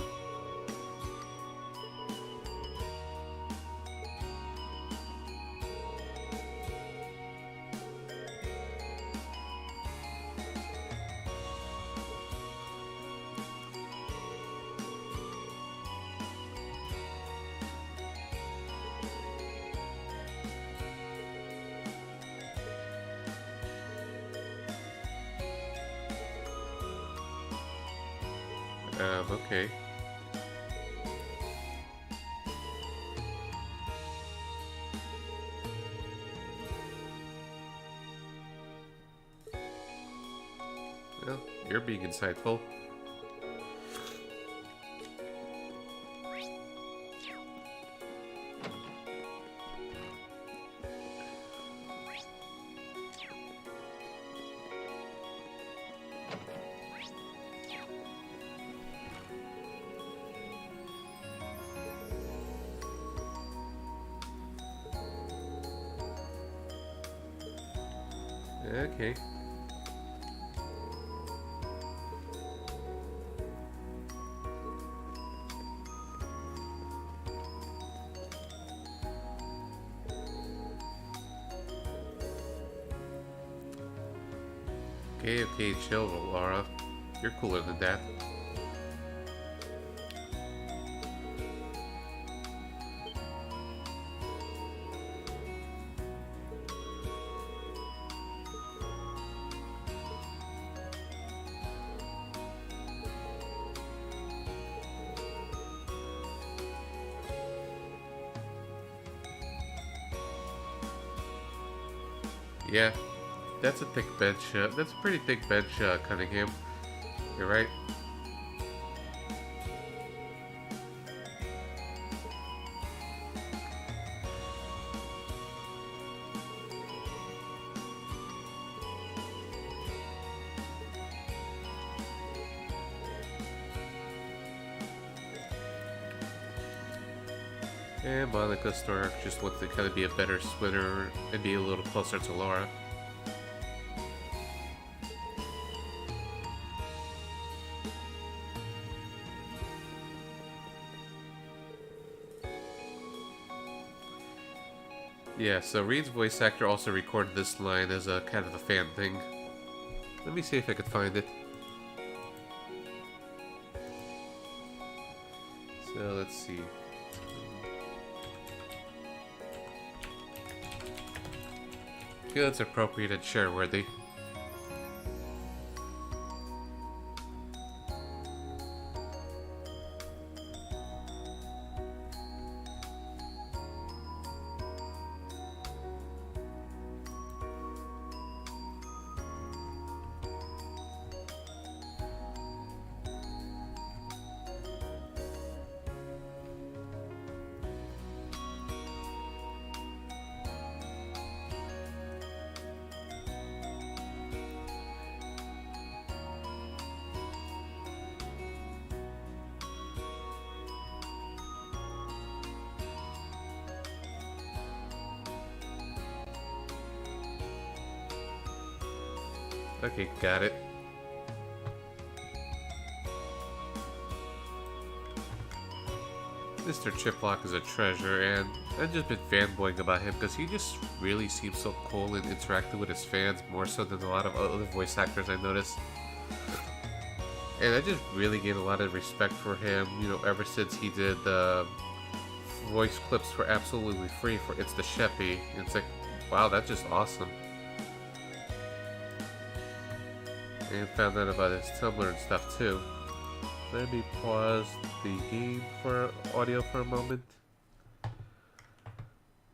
Okay. Well, you're being insightful. Okay. Okay, chill, Laura. You're cooler than that. Yeah, that's a thick bench. That's a pretty thick bench, Cunningham. You're right. And Monica Stark just wants to kind of be a better swimmer and be a little closer to Laura. Yeah, so Reed's voice actor also recorded this line as a kind of a fan thing. Let me see if I could find it. So let's see. I feel it's appropriate and share-worthy. Okay, got it. Mr. Chiplock is a treasure, and I've just been fanboying about him because he just really seems so cool and interactive with his fans, more so than a lot of other voice actors I noticed. And I just really gained a lot of respect for him, you know, ever since he did the voice clips for absolutely free for It's the Sheppy. And it's like, wow, that's just awesome. And found out about his Tumblr and stuff too. Let me pause the game for audio for a moment.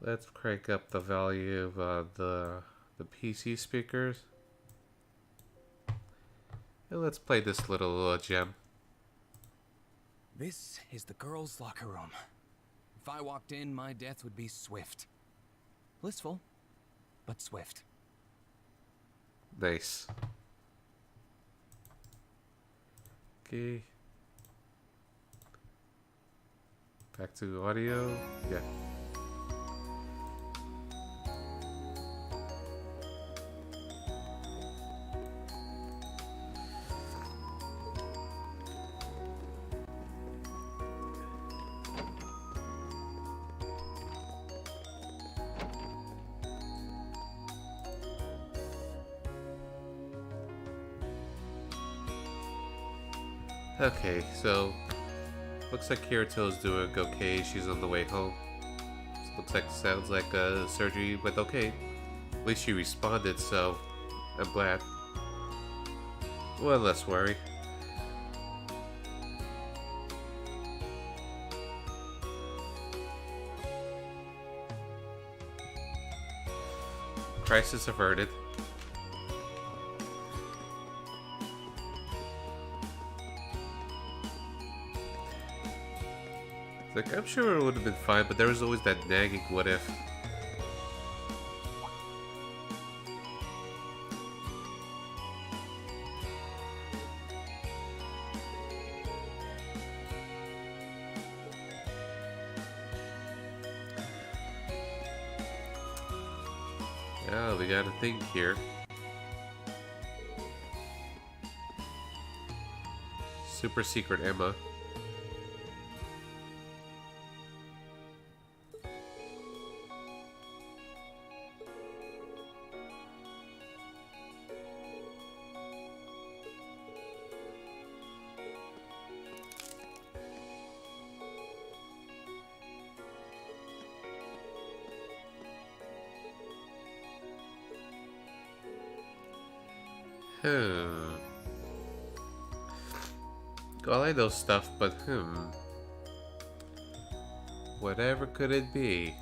Let's crank up the value of the PC speakers. And let's play this little gem. This is the girls' locker room. If I walked in, my death would be swift. Blissful, but swift. Nice. Okay. Back to audio. Yeah. Okay, so looks like Kirito's doing okay. She's on the way home. Sounds like surgery went okay. At least she responded, so I'm glad. One less worry. Crisis averted. Like, I'm sure it would have been fine, but there was always that nagging what if. Yeah, we got a thing here. Super secret Emma. Well, I know stuff, but whatever could it be?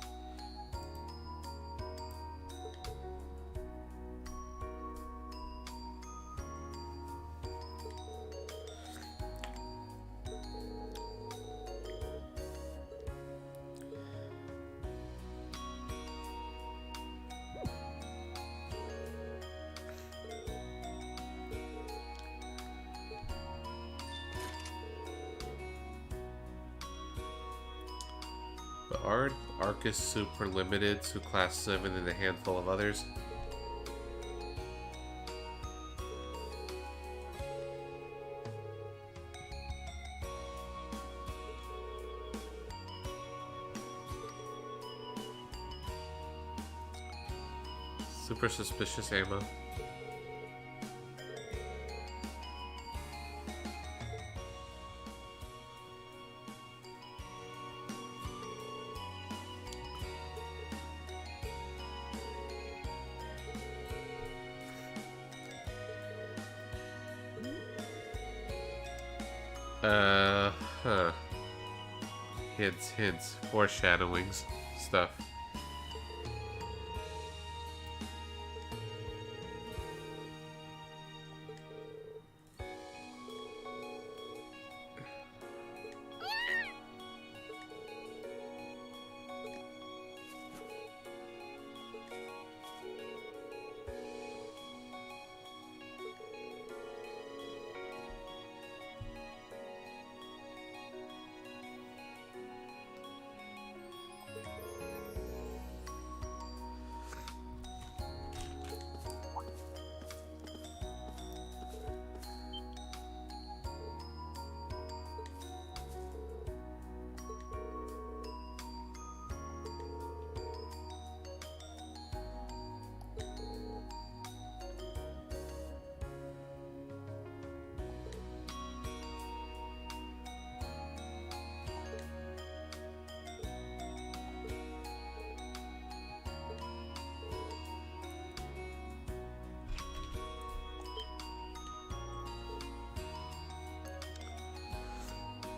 Aren't Arcus super limited to class 7 and a handful of others? Super suspicious ammo. Hints, foreshadowings, stuff.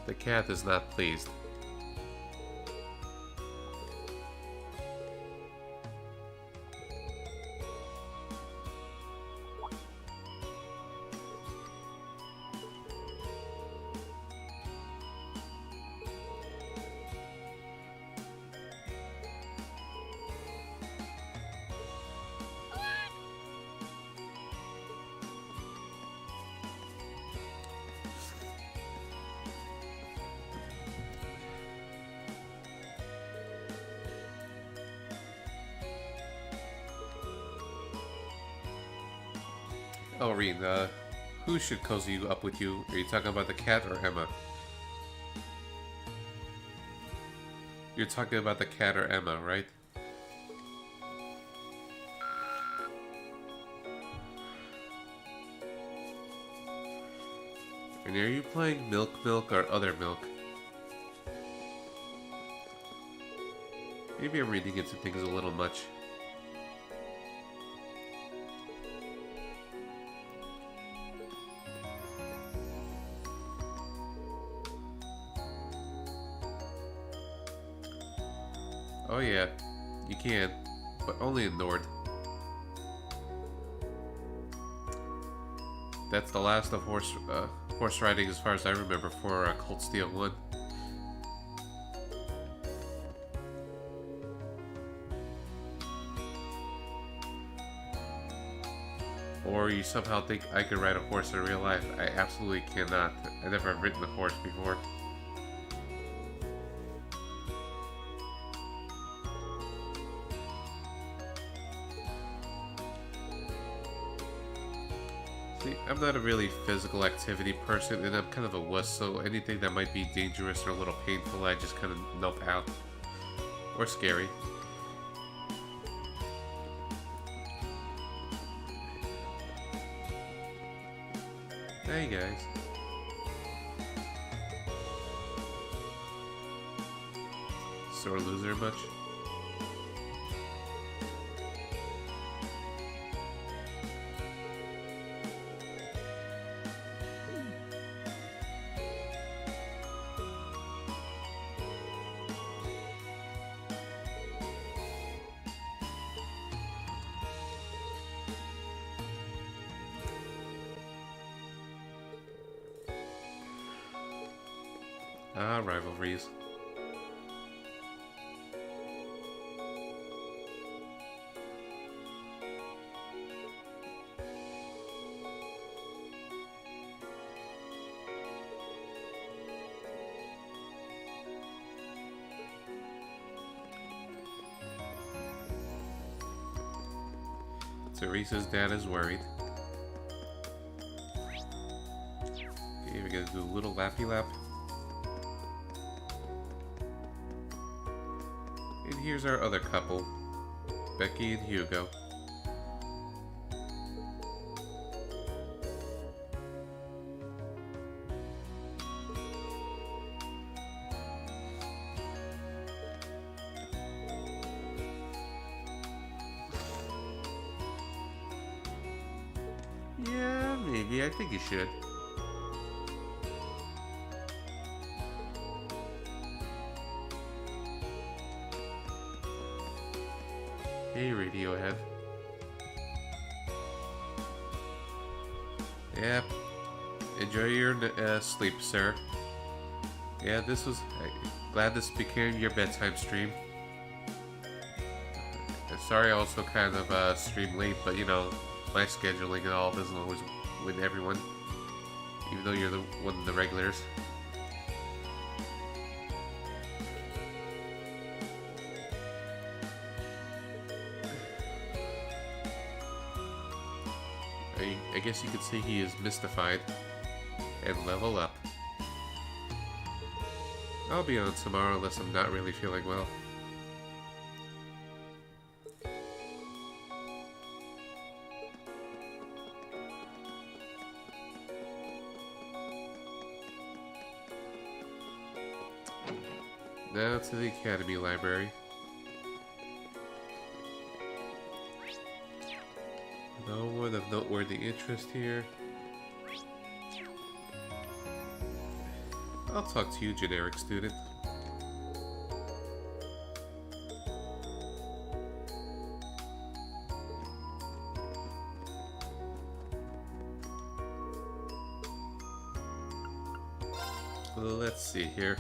The cat is not pleased. Oh, Reed, who should cozy up with you? Are you talking about the cat or Emma? You're talking about the cat or Emma, right? And are you playing Milk or Other Milk? Maybe I'm reading into things a little much. Oh yeah, you can, but only in Nord. That's the last of horse riding as far as I remember for Cold Steel 1. Or you somehow think I could ride a horse in real life. I absolutely cannot. I never have ridden a horse before. I'm not a really physical activity person, and I'm kind of a wuss, so anything that might be dangerous or a little painful, I just kind of nope out. Or scary. Hey guys. Sore loser much? Ah, rivalries. Teresa's dad is worried. Okay, we're gonna do a little lappy lap. And here's our other couple, Becky and Hugo. Yeah, maybe. I think you should. Hey, Radiohead. Yep. Enjoy your sleep, sir. Yeah, this was... glad this became your bedtime stream. Sorry I also kind of stream late, but you know, my scheduling and all doesn't always win everyone. Even though you're one of the regulars. I guess you could say he is mystified. And level up. I'll be on tomorrow unless I'm not really feeling well. Now to the Academy Library. No one of noteworthy interest here. I'll talk to you, generic student. Well, let's see here.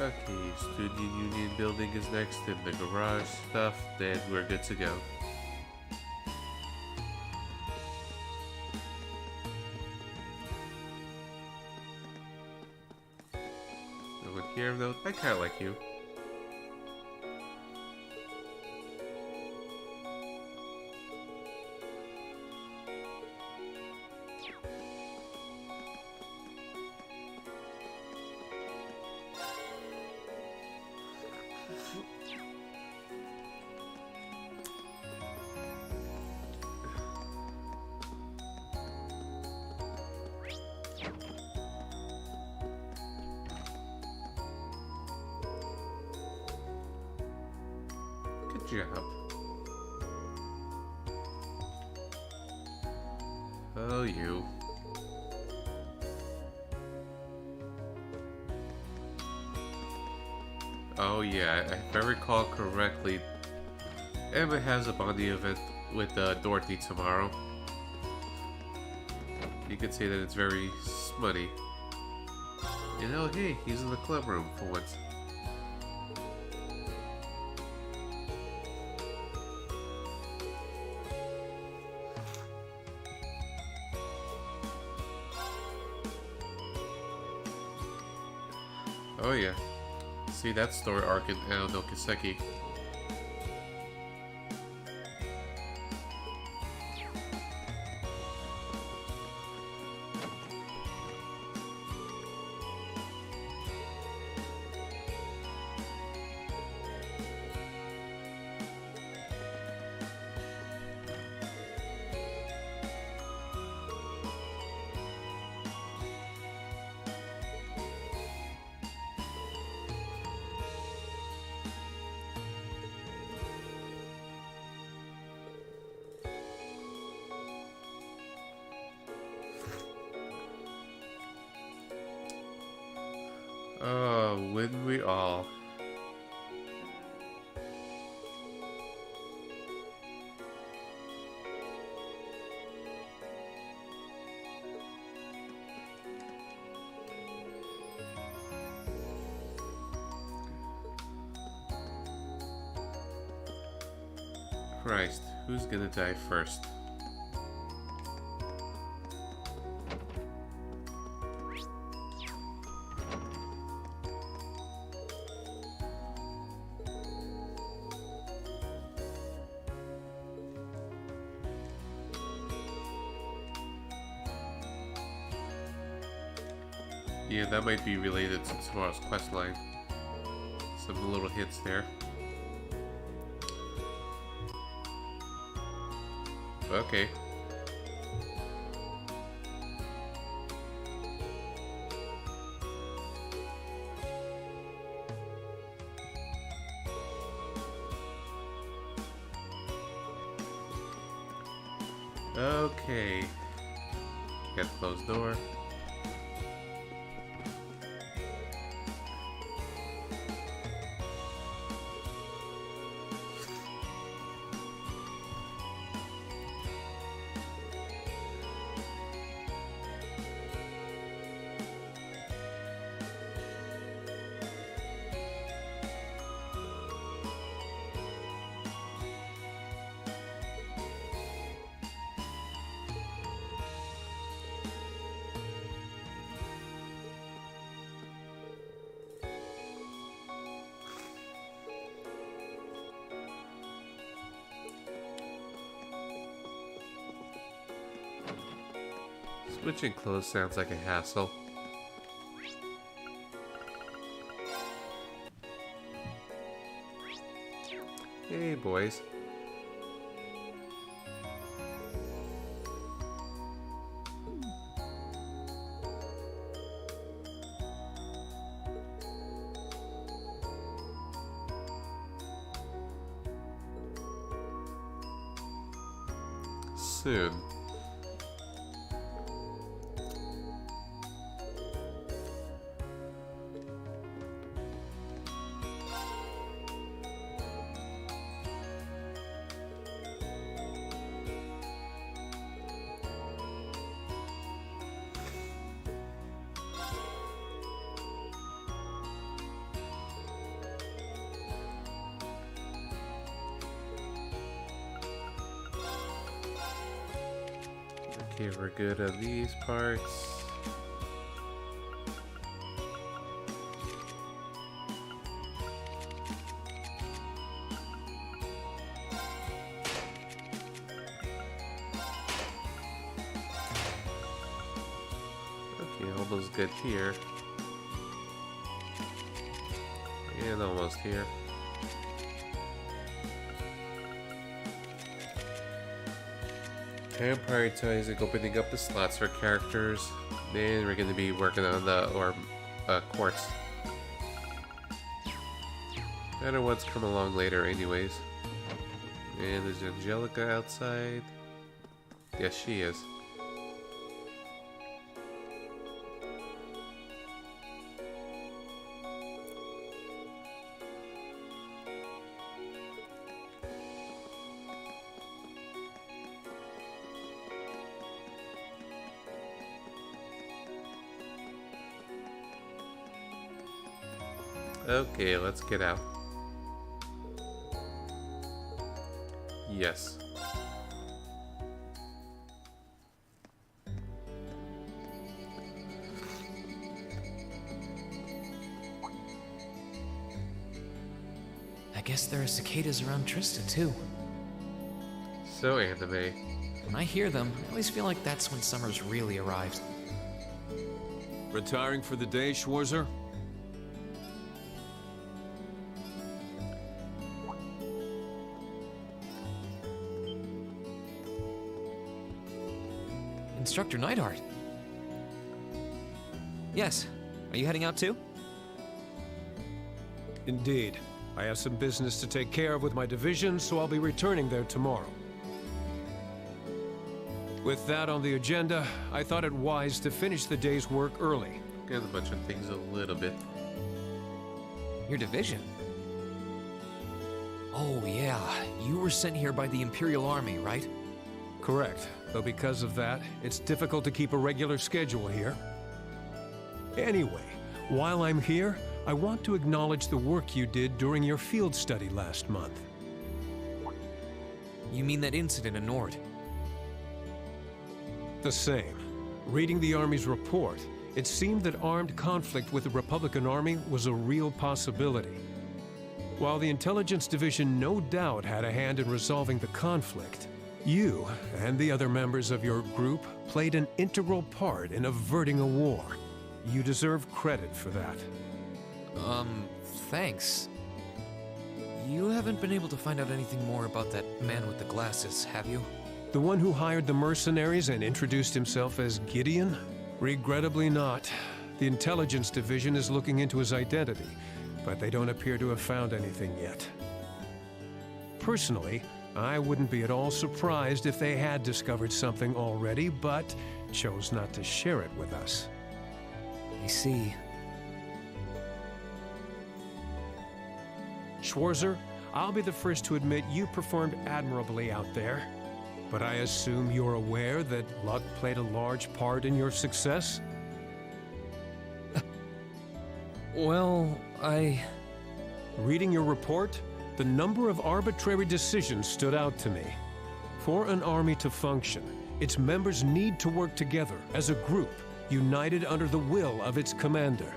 Okay, Student Union building is next in the garage stuff, then we're good to go. No one here though, I kinda like you. Good job. Oh, you. Oh yeah, if I recall correctly, Emma has a bonding event with Dorothy tomorrow. You could say that it's very smutty. You know, hey, he's in the club room for once. Oh yeah, See that story arc in Ao no Kiseki. Oh, wouldn't we all? Christ, who's gonna die first? Yeah, that might be related to tomorrow's questline. Some little hits there. Okay. Okay. Get closed door. Switching clothes sounds like a hassle. Hey, boys. Soon. Okay, we're good on these parts. Okay, almost good here. And almost here. I'm prioritizing opening up the slots for characters. Then we're going to be working on the quartz. Other ones come along later anyways. And there's Angelica outside. Yes, she is. Okay, let's get out. Yes. guess there are cicadas around Trista, too. So anime. When I hear them, I always feel like that's when summer's really arrived. Retiring for the day, Schwarzer? Instructor Neidhart. Yes. Are you heading out too? Indeed. I have some business to take care of with my division, so I'll be returning there tomorrow. With that on the agenda, I thought it wise to finish the day's work early. Get a bunch of things a little bit. Your division? Oh yeah, you were sent here by the Imperial Army, right? Correct. Though because of that, it's difficult to keep a regular schedule here. Anyway, while I'm here, I want to acknowledge the work you did during your field study last month. You mean that incident in Nord? The same. Reading the Army's report, it seemed that armed conflict with the Republican Army was a real possibility. While the Intelligence Division no doubt had a hand in resolving the conflict, you and the other members of your group played an integral part in averting a war. You deserve credit for that. Thanks. You haven't been able to find out anything more about that man with the glasses, have you? The one who hired the mercenaries and introduced himself as Gideon? Regrettably not. The Intelligence Division is looking into his identity, but they don't appear to have found anything yet. Personally, I wouldn't be at all surprised if they had discovered something already, but chose not to share it with us. I see. Schwarzer, I'll be the first to admit you performed admirably out there. But I assume you're aware that luck played a large part in your success? Well, Reading your report, the number of arbitrary decisions stood out to me. For an army to function, its members need to work together as a group, united under the will of its commander.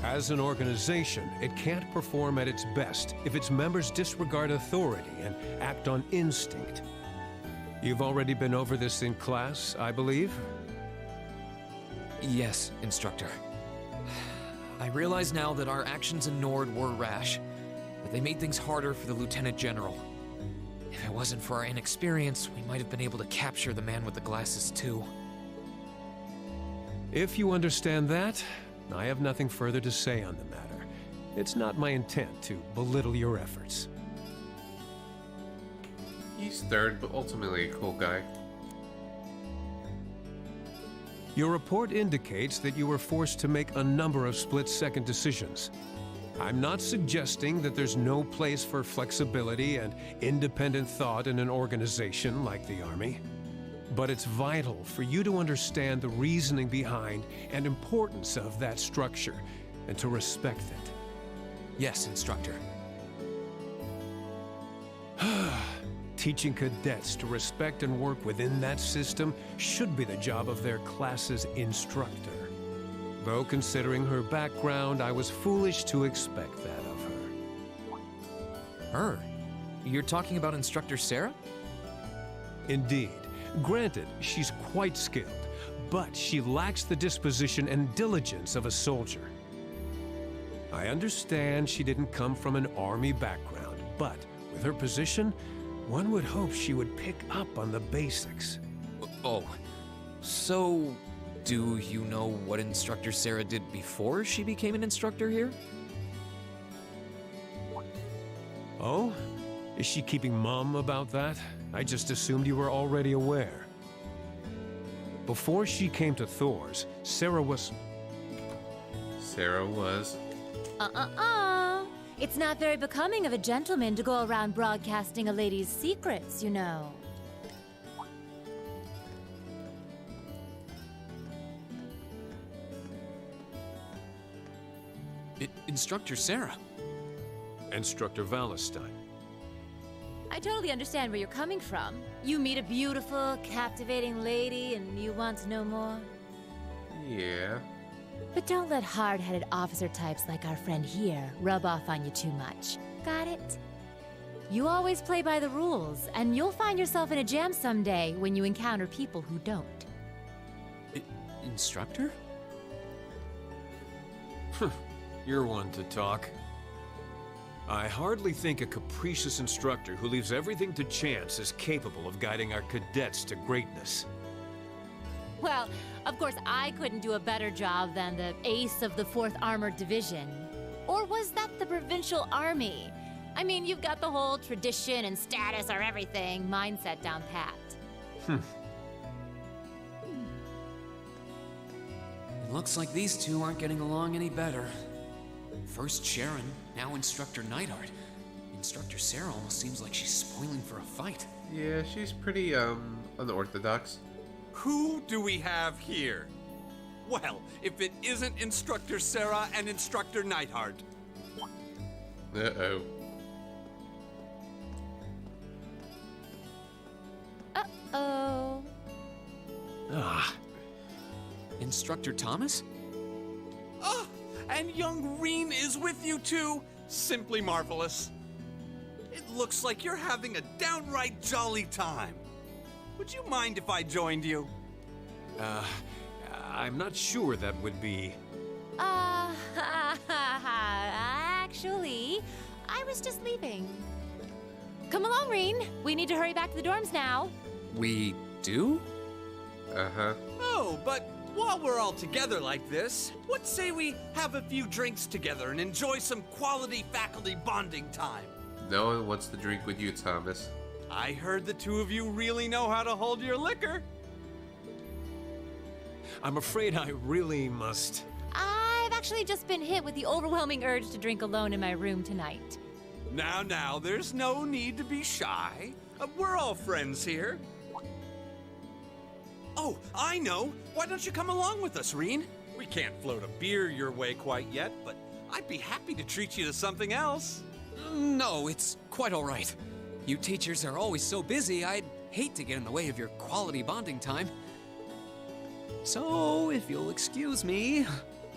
As an organization, it can't perform at its best if its members disregard authority and act on instinct. You've already been over this in class, I believe? Yes, Instructor. I realize now that our actions in Nord were rash, but they made things harder for the Lieutenant General. If it wasn't for our inexperience, we might have been able to capture the man with the glasses too. If you understand that, I have nothing further to say on the matter. It's not my intent to belittle your efforts. He's third, but ultimately a cool guy. Your report indicates that you were forced to make a number of split-second decisions. I'm not suggesting that there's no place for flexibility and independent thought in an organization like the Army. But it's vital for you to understand the reasoning behind and importance of that structure, and to respect it. Yes, Instructor. Teaching cadets to respect and work within that system should be the job of their class's instructor. Though considering her background, I was foolish to expect that of her. Her? You're talking about Instructor Sarah? Indeed. Granted, she's quite skilled, but she lacks the disposition and diligence of a soldier. I understand she didn't come from an army background, but with her position, one would hope she would pick up on the basics. Oh, so do you know what Instructor Sarah did before she became an instructor here? Oh? Is she keeping mum about that? I just assumed you were already aware. Before she came to Thor's, Sarah was... It's not very becoming of a gentleman to go around broadcasting a lady's secrets, you know. Instructor Sarah. Instructor Valentine. I totally understand where you're coming from. You meet a beautiful, captivating lady and you want to know more. Yeah. But don't let hard-headed officer types like our friend here rub off on you too much. Got it? You always play by the rules, and you'll find yourself in a jam someday when you encounter people who don't. Instructor? You're one to talk. I hardly think a capricious instructor who leaves everything to chance is capable of guiding our cadets to greatness. Well, of course I couldn't do a better job than the ace of the 4th Armored Division. Or was that the Provincial Army? I mean, you've got the whole tradition and status or everything mindset down pat. It looks like these two aren't getting along any better. First Sharon, now Instructor Neidhart. Instructor Sarah almost seems like she's spoiling for a fight. Yeah, she's pretty, unorthodox. Who do we have here? Well, if it isn't Instructor Sarah and Instructor Neidhart. Uh-oh. Uh-oh. Instructor Thomas? Ah, and young Reen is with you too. Simply marvelous. It looks like you're having a downright jolly time. Would you mind if I joined you? I'm not sure that would be... Actually, I was just leaving. Come along, Reen. We need to hurry back to the dorms now. We do? Uh-huh. Oh, but while we're all together like this, what say we have a few drinks together and enjoy some quality faculty bonding time? No one wants to drink with you, Thomas. I heard the two of you really know how to hold your liquor. I'm afraid I really must. I've actually just been hit with the overwhelming urge to drink alone in my room tonight. Now, there's no need to be shy. We're all friends here. Oh, I know. Why don't you come along with us, Reen? We can't float a beer your way quite yet, but I'd be happy to treat you to something else. No, it's quite all right. You teachers are always so busy, I'd hate to get in the way of your quality bonding time. So, if you'll excuse me,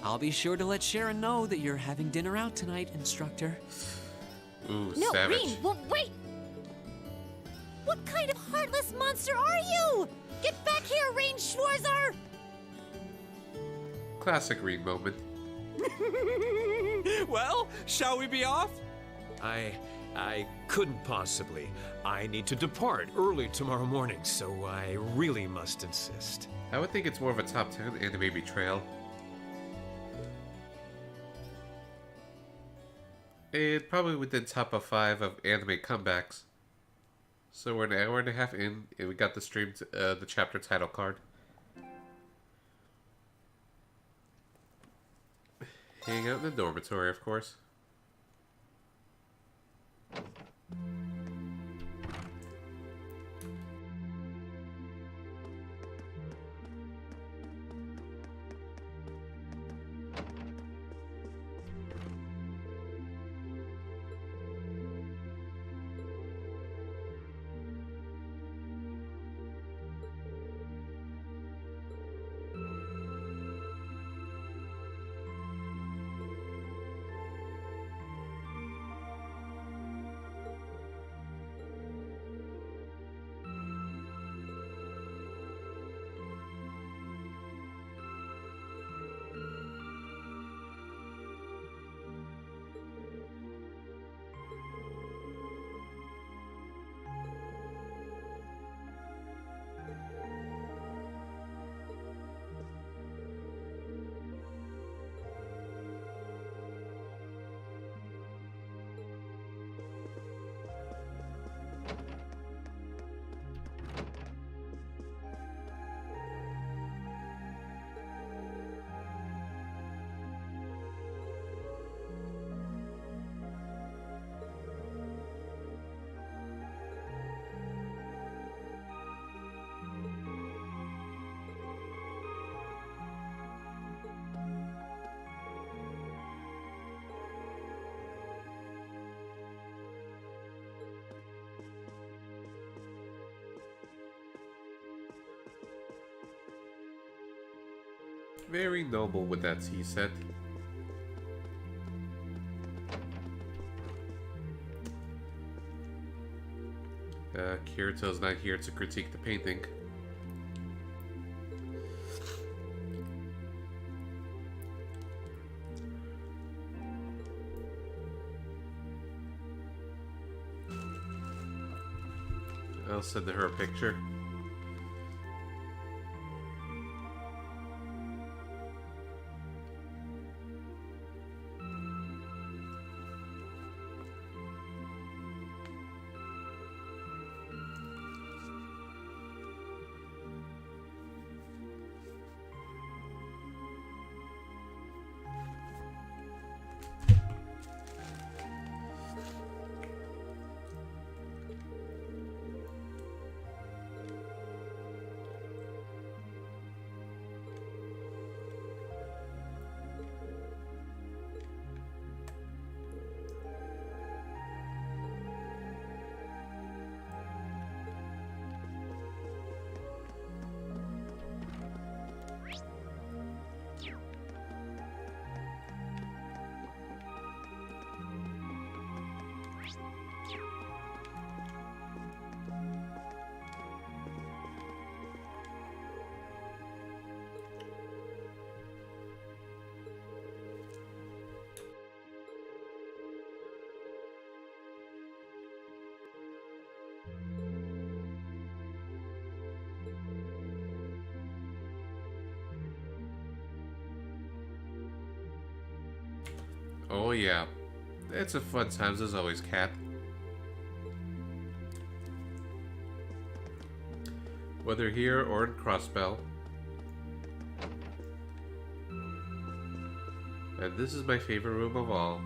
I'll be sure to let Sharon know that you're having dinner out tonight, Instructor. Ooh, no, savage. Reen, well, wait! What kind of heartless monster are you? Get back here, Reen Schwarzer! Classic Reen moment. Well, shall we be off? I couldn't possibly. I need to depart early tomorrow morning, so I really must insist. I would think it's more of a top 10 anime betrayal. It probably within top of 5 of anime comebacks. So we're an hour and a half in, and we got the stream, the chapter title card. Hang out in the dormitory, of course. Very noble with that tea set. Kirito's not here to critique the painting. I'll send her a picture. Oh yeah, it's a fun times as always, Cat. Whether here or in Crossbell. And this is my favorite room of all,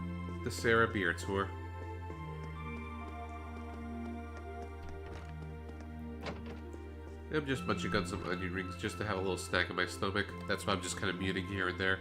the Sarah Beer Tour. I'm just munching on some onion rings just to have a little snack in my stomach. That's why I'm just kind of muting here and there.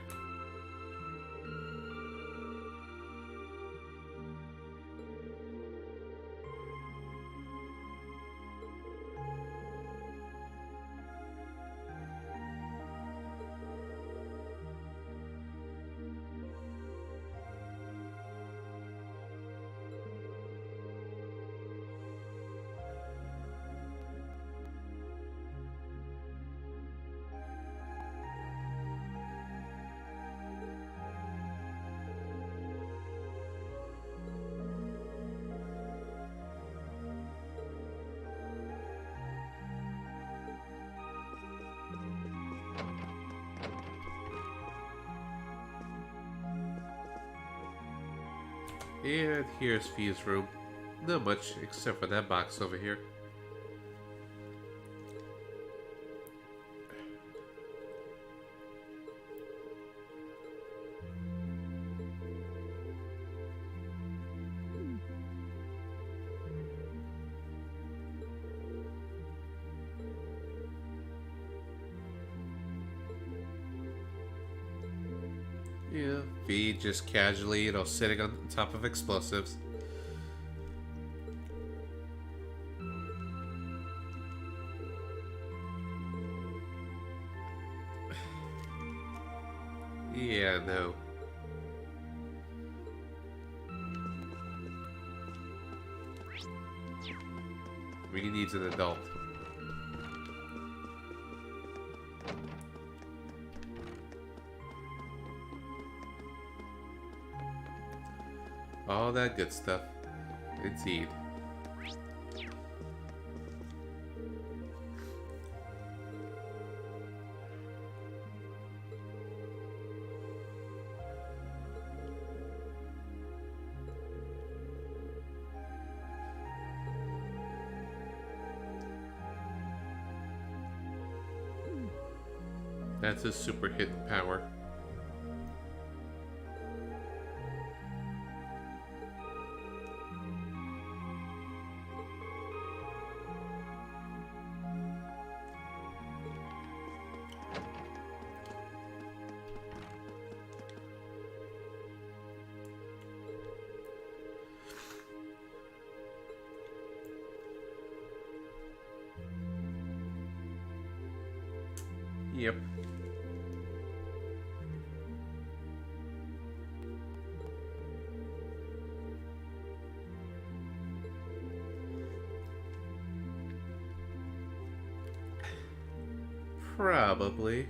And here's Fi's room. Not much, except for that box over here. Yeah, V just casually, sitting on top of explosives. Yeah, no. Really needs an adult. All that good stuff. Indeed. That's his super hit power. Yep. Probably.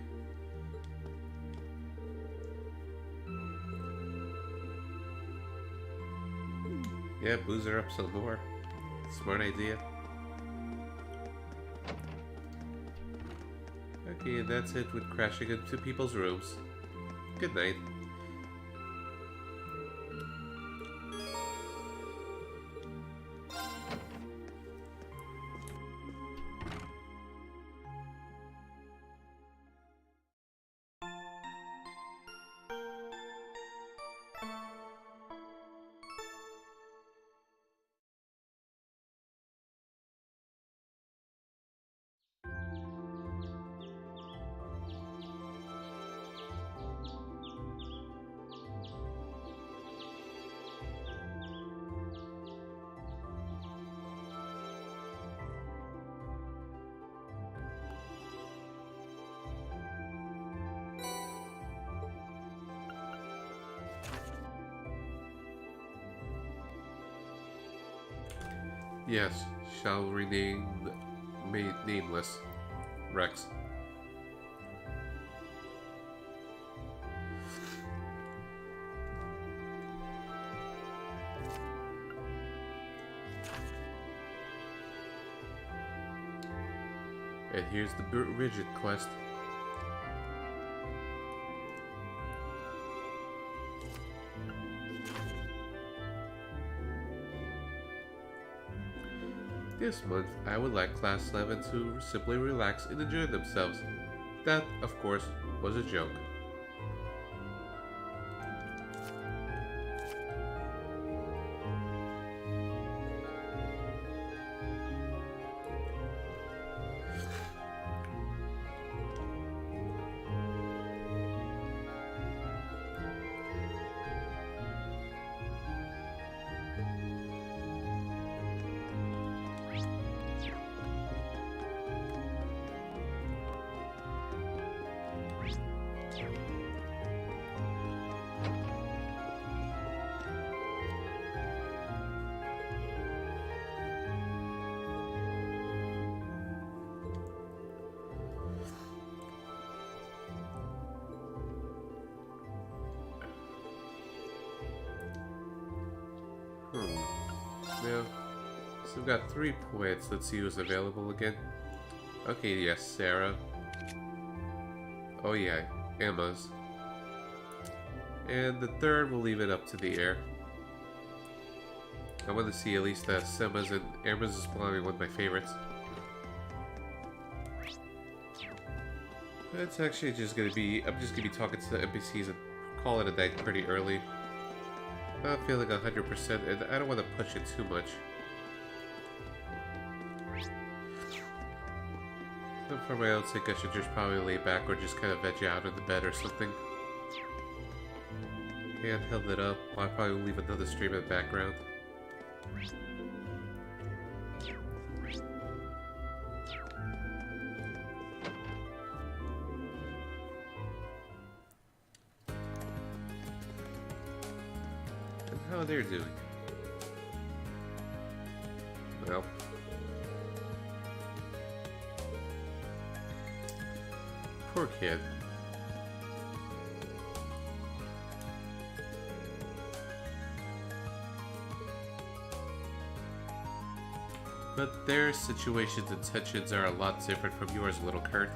Yeah, booze her up some more. Smart idea. Okay, and that's it with crashing into people's rooms. Good night. Yes, shall rename nameless Rex. And here's the Bridget quest. This month, I would like Class 11 to simply relax and enjoy themselves. That, of course, was a joke. Now, so we've got 3 points. Let's see who's available again. Okay, yes, Sarah. Oh yeah, Emma's. And the third, we'll leave it up to the air. I want to see at least Sema's, and Emma's is probably one of my favorites. It's actually just gonna be, I'm just gonna be talking to the NPCs and call it a night pretty early. Not feeling 100%, and I don't want to push it too much. So for my own sake, I should just probably lay back or just kind of veg out in the bed or something. Handheld it up. I'll probably leave another stream in the background. How they're doing. Well, poor kid. But their situations and tensions are a lot different from yours, little Kurt.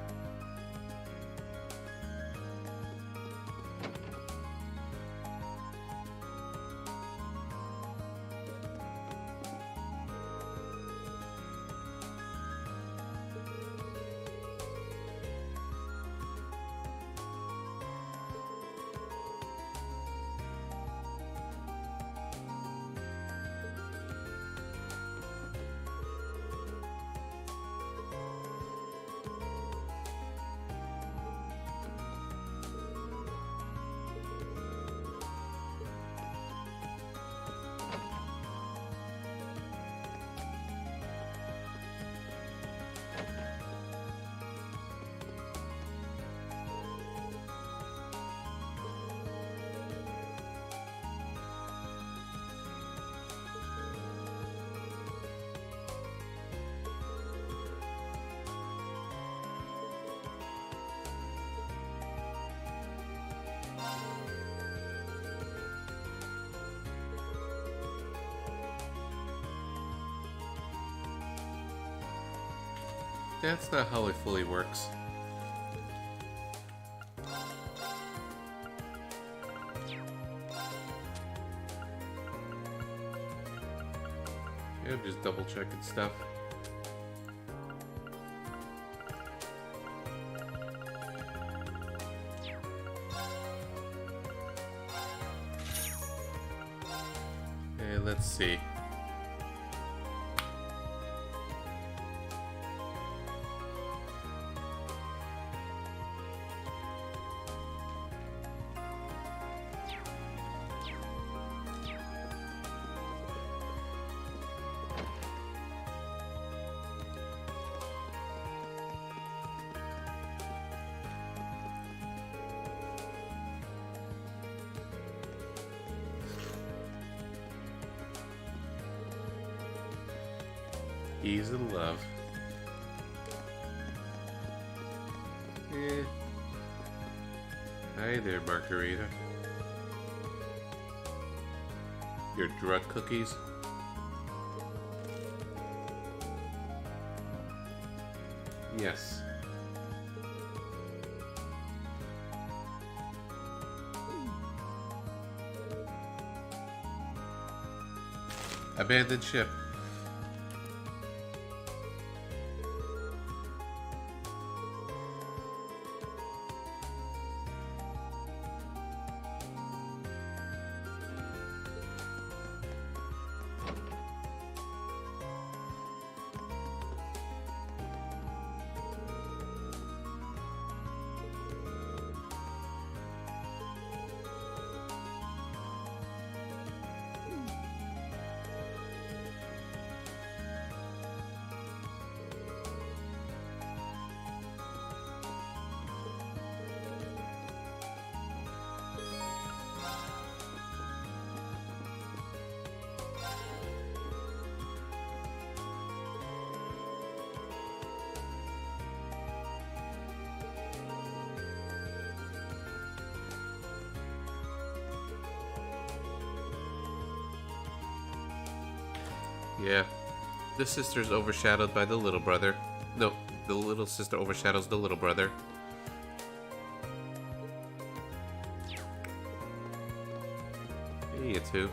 That's not how it fully works. Yeah, I'm just double checking stuff. Okay, let's see. He's in love. Eh. Hi there, Margarita. Your drug cookies? Yes. Abandoned ship. Yeah. The sister's overshadowed by the little brother. No, the little sister overshadows the little brother. Hey, you two.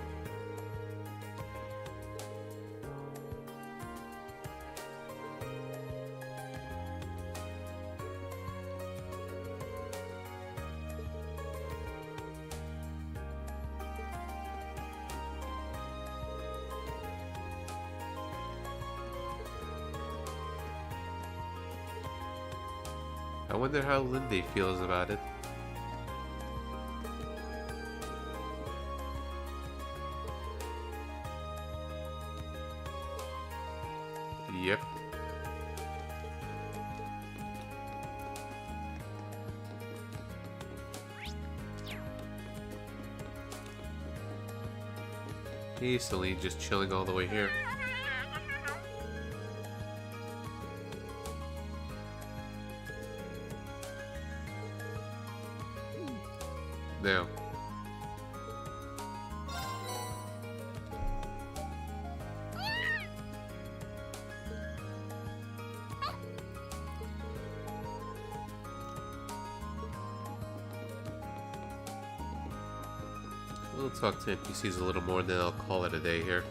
I wonder how Lindy feels about it. Yep. Hey, Celine, just chilling all the way here. Now. We'll talk to NPCs a little more, then I'll call it a day here.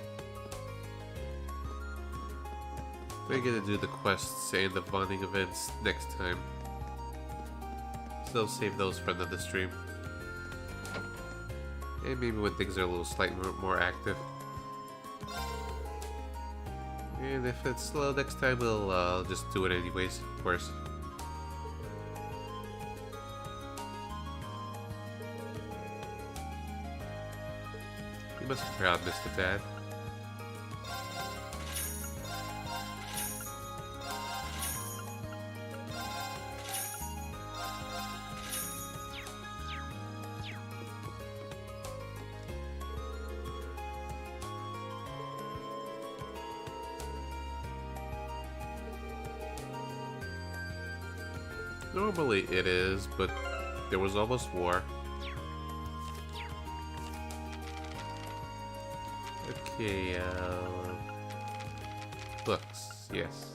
We're gonna do the quests and the bonding events next time. So I'll save those for another stream. And maybe when things are a little slightly more active. And if it's slow next time, we'll just do it anyways, of course. You must be proud, Mr. Dad. Normally it is, but there was almost war. Okay, books, yes.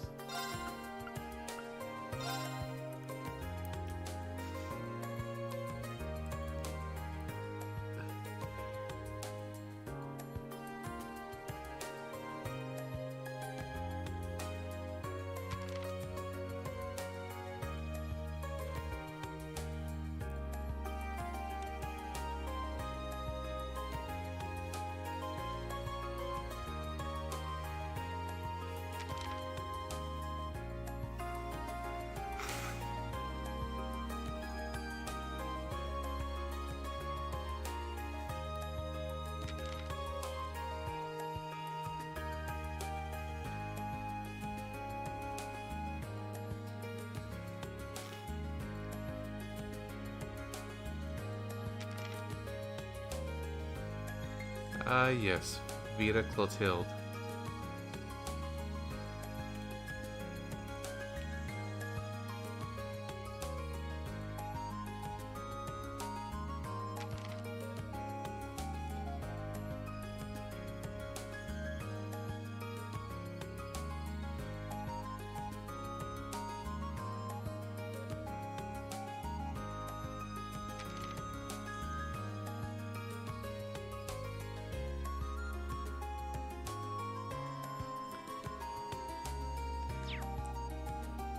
Ah, yes. Vita Clotilde.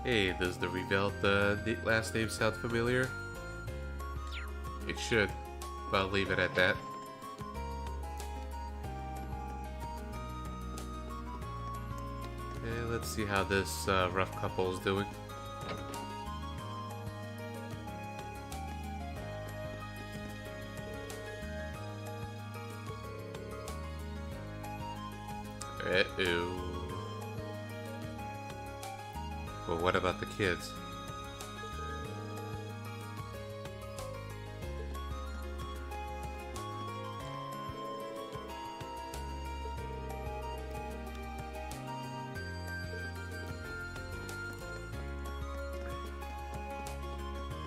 Hey, does the revealed last name sound familiar? It should, but I'll leave it at that. And let's see how this rough couple is doing. Uh-oh. Well, what about the kids?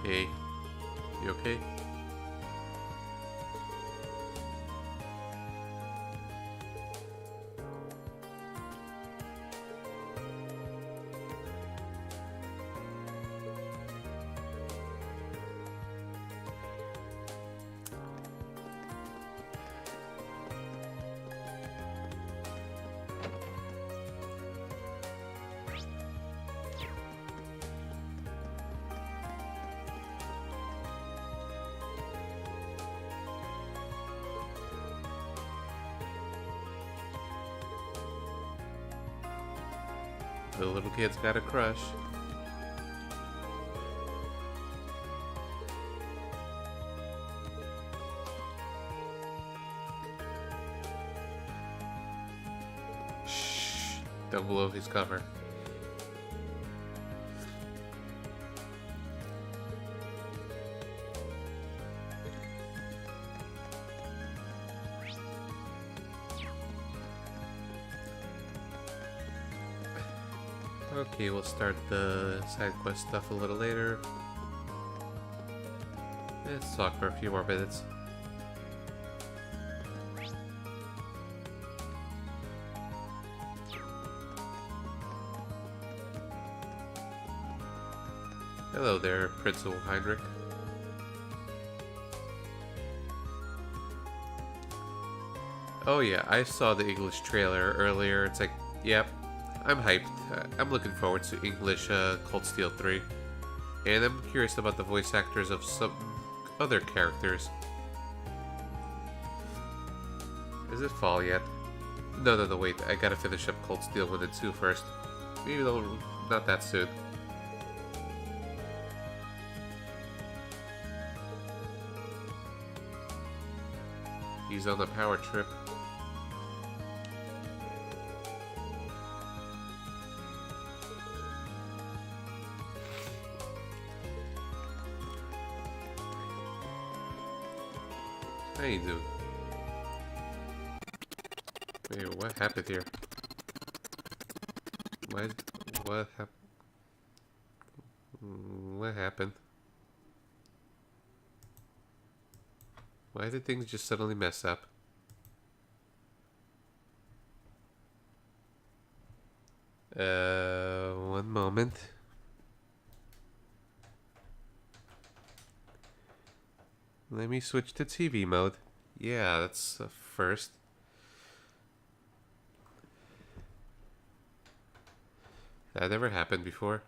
Hey, you okay? The little kid's got a crush. Shh, don't blow his cover. Okay, we'll start the side quest stuff a little later. Let's talk for a few more minutes. Hello there, Principal Heinrich. Oh yeah, I saw the English trailer earlier. It's like, yep, I'm hyped. I'm looking forward to English Cold Steel 3. And I'm curious about the voice actors of some other characters. Is it fall yet? No, wait. I gotta finish up Cold Steel 1 and 2 first. Maybe they'll... not that soon. He's on the power trip. How you doing? Wait, what happened here? What happened? What happened? Why did things just suddenly mess up? One moment. Let me switch to TV mode. Yeah, that's a first. That never happened before.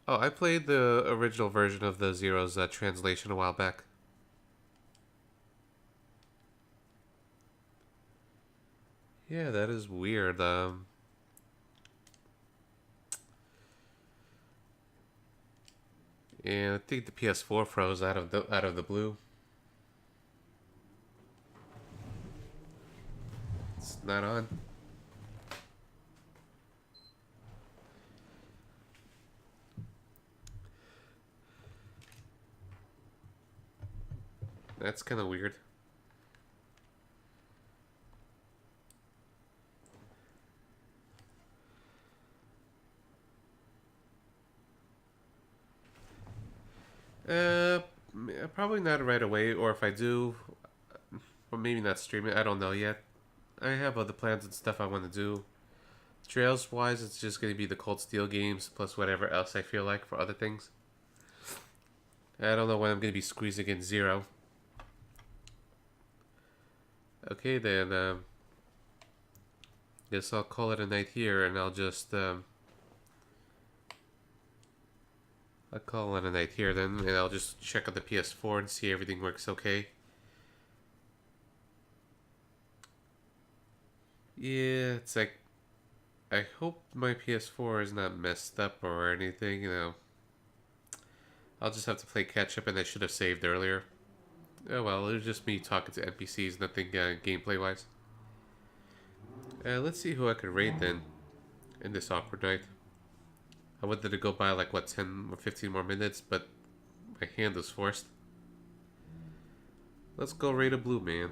Oh, I played the original version of the Zero's translation a while back. Yeah, that is weird. And I think the PS4 froze out of the blue. It's not on. That's kind of weird. Probably not right away, or if I do, or maybe not stream it. I don't know yet. I have other plans and stuff I want to do. Trails wise, it's just going to be the Cold Steel games plus whatever else I feel like for other things. I don't know when I'm going to be squeezing in Zero. Okay then, guess I'll call it a night here, and I'll just I'll call it a night here then, and I'll just check on the PS4 and see everything works okay. Yeah, it's like, I hope my PS4 is not messed up or anything, you know. I'll just have to play catch up, and I should have saved earlier. Oh well, it was just me talking to NPCs, nothing gameplay wise. Let's see who I could raid then in this awkward night. I wanted to go by like, what, 10 or 15 more minutes, but my hand was forced. Let's go raid a blue man.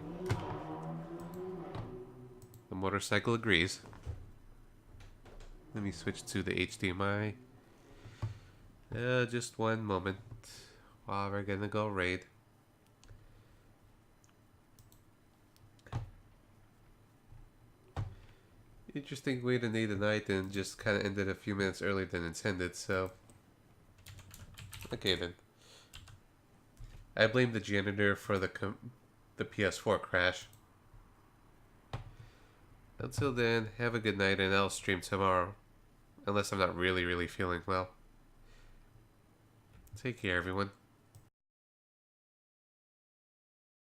The motorcycle agrees. Let me switch to the HDMI. Just one moment while we're gonna go raid. Interesting way to nade the night, and just kind of ended a few minutes earlier than intended, so... Okay then. I blame the janitor for the PS4 crash. Until then, have a good night, and I'll stream tomorrow. Unless I'm not really feeling well. Take care, everyone.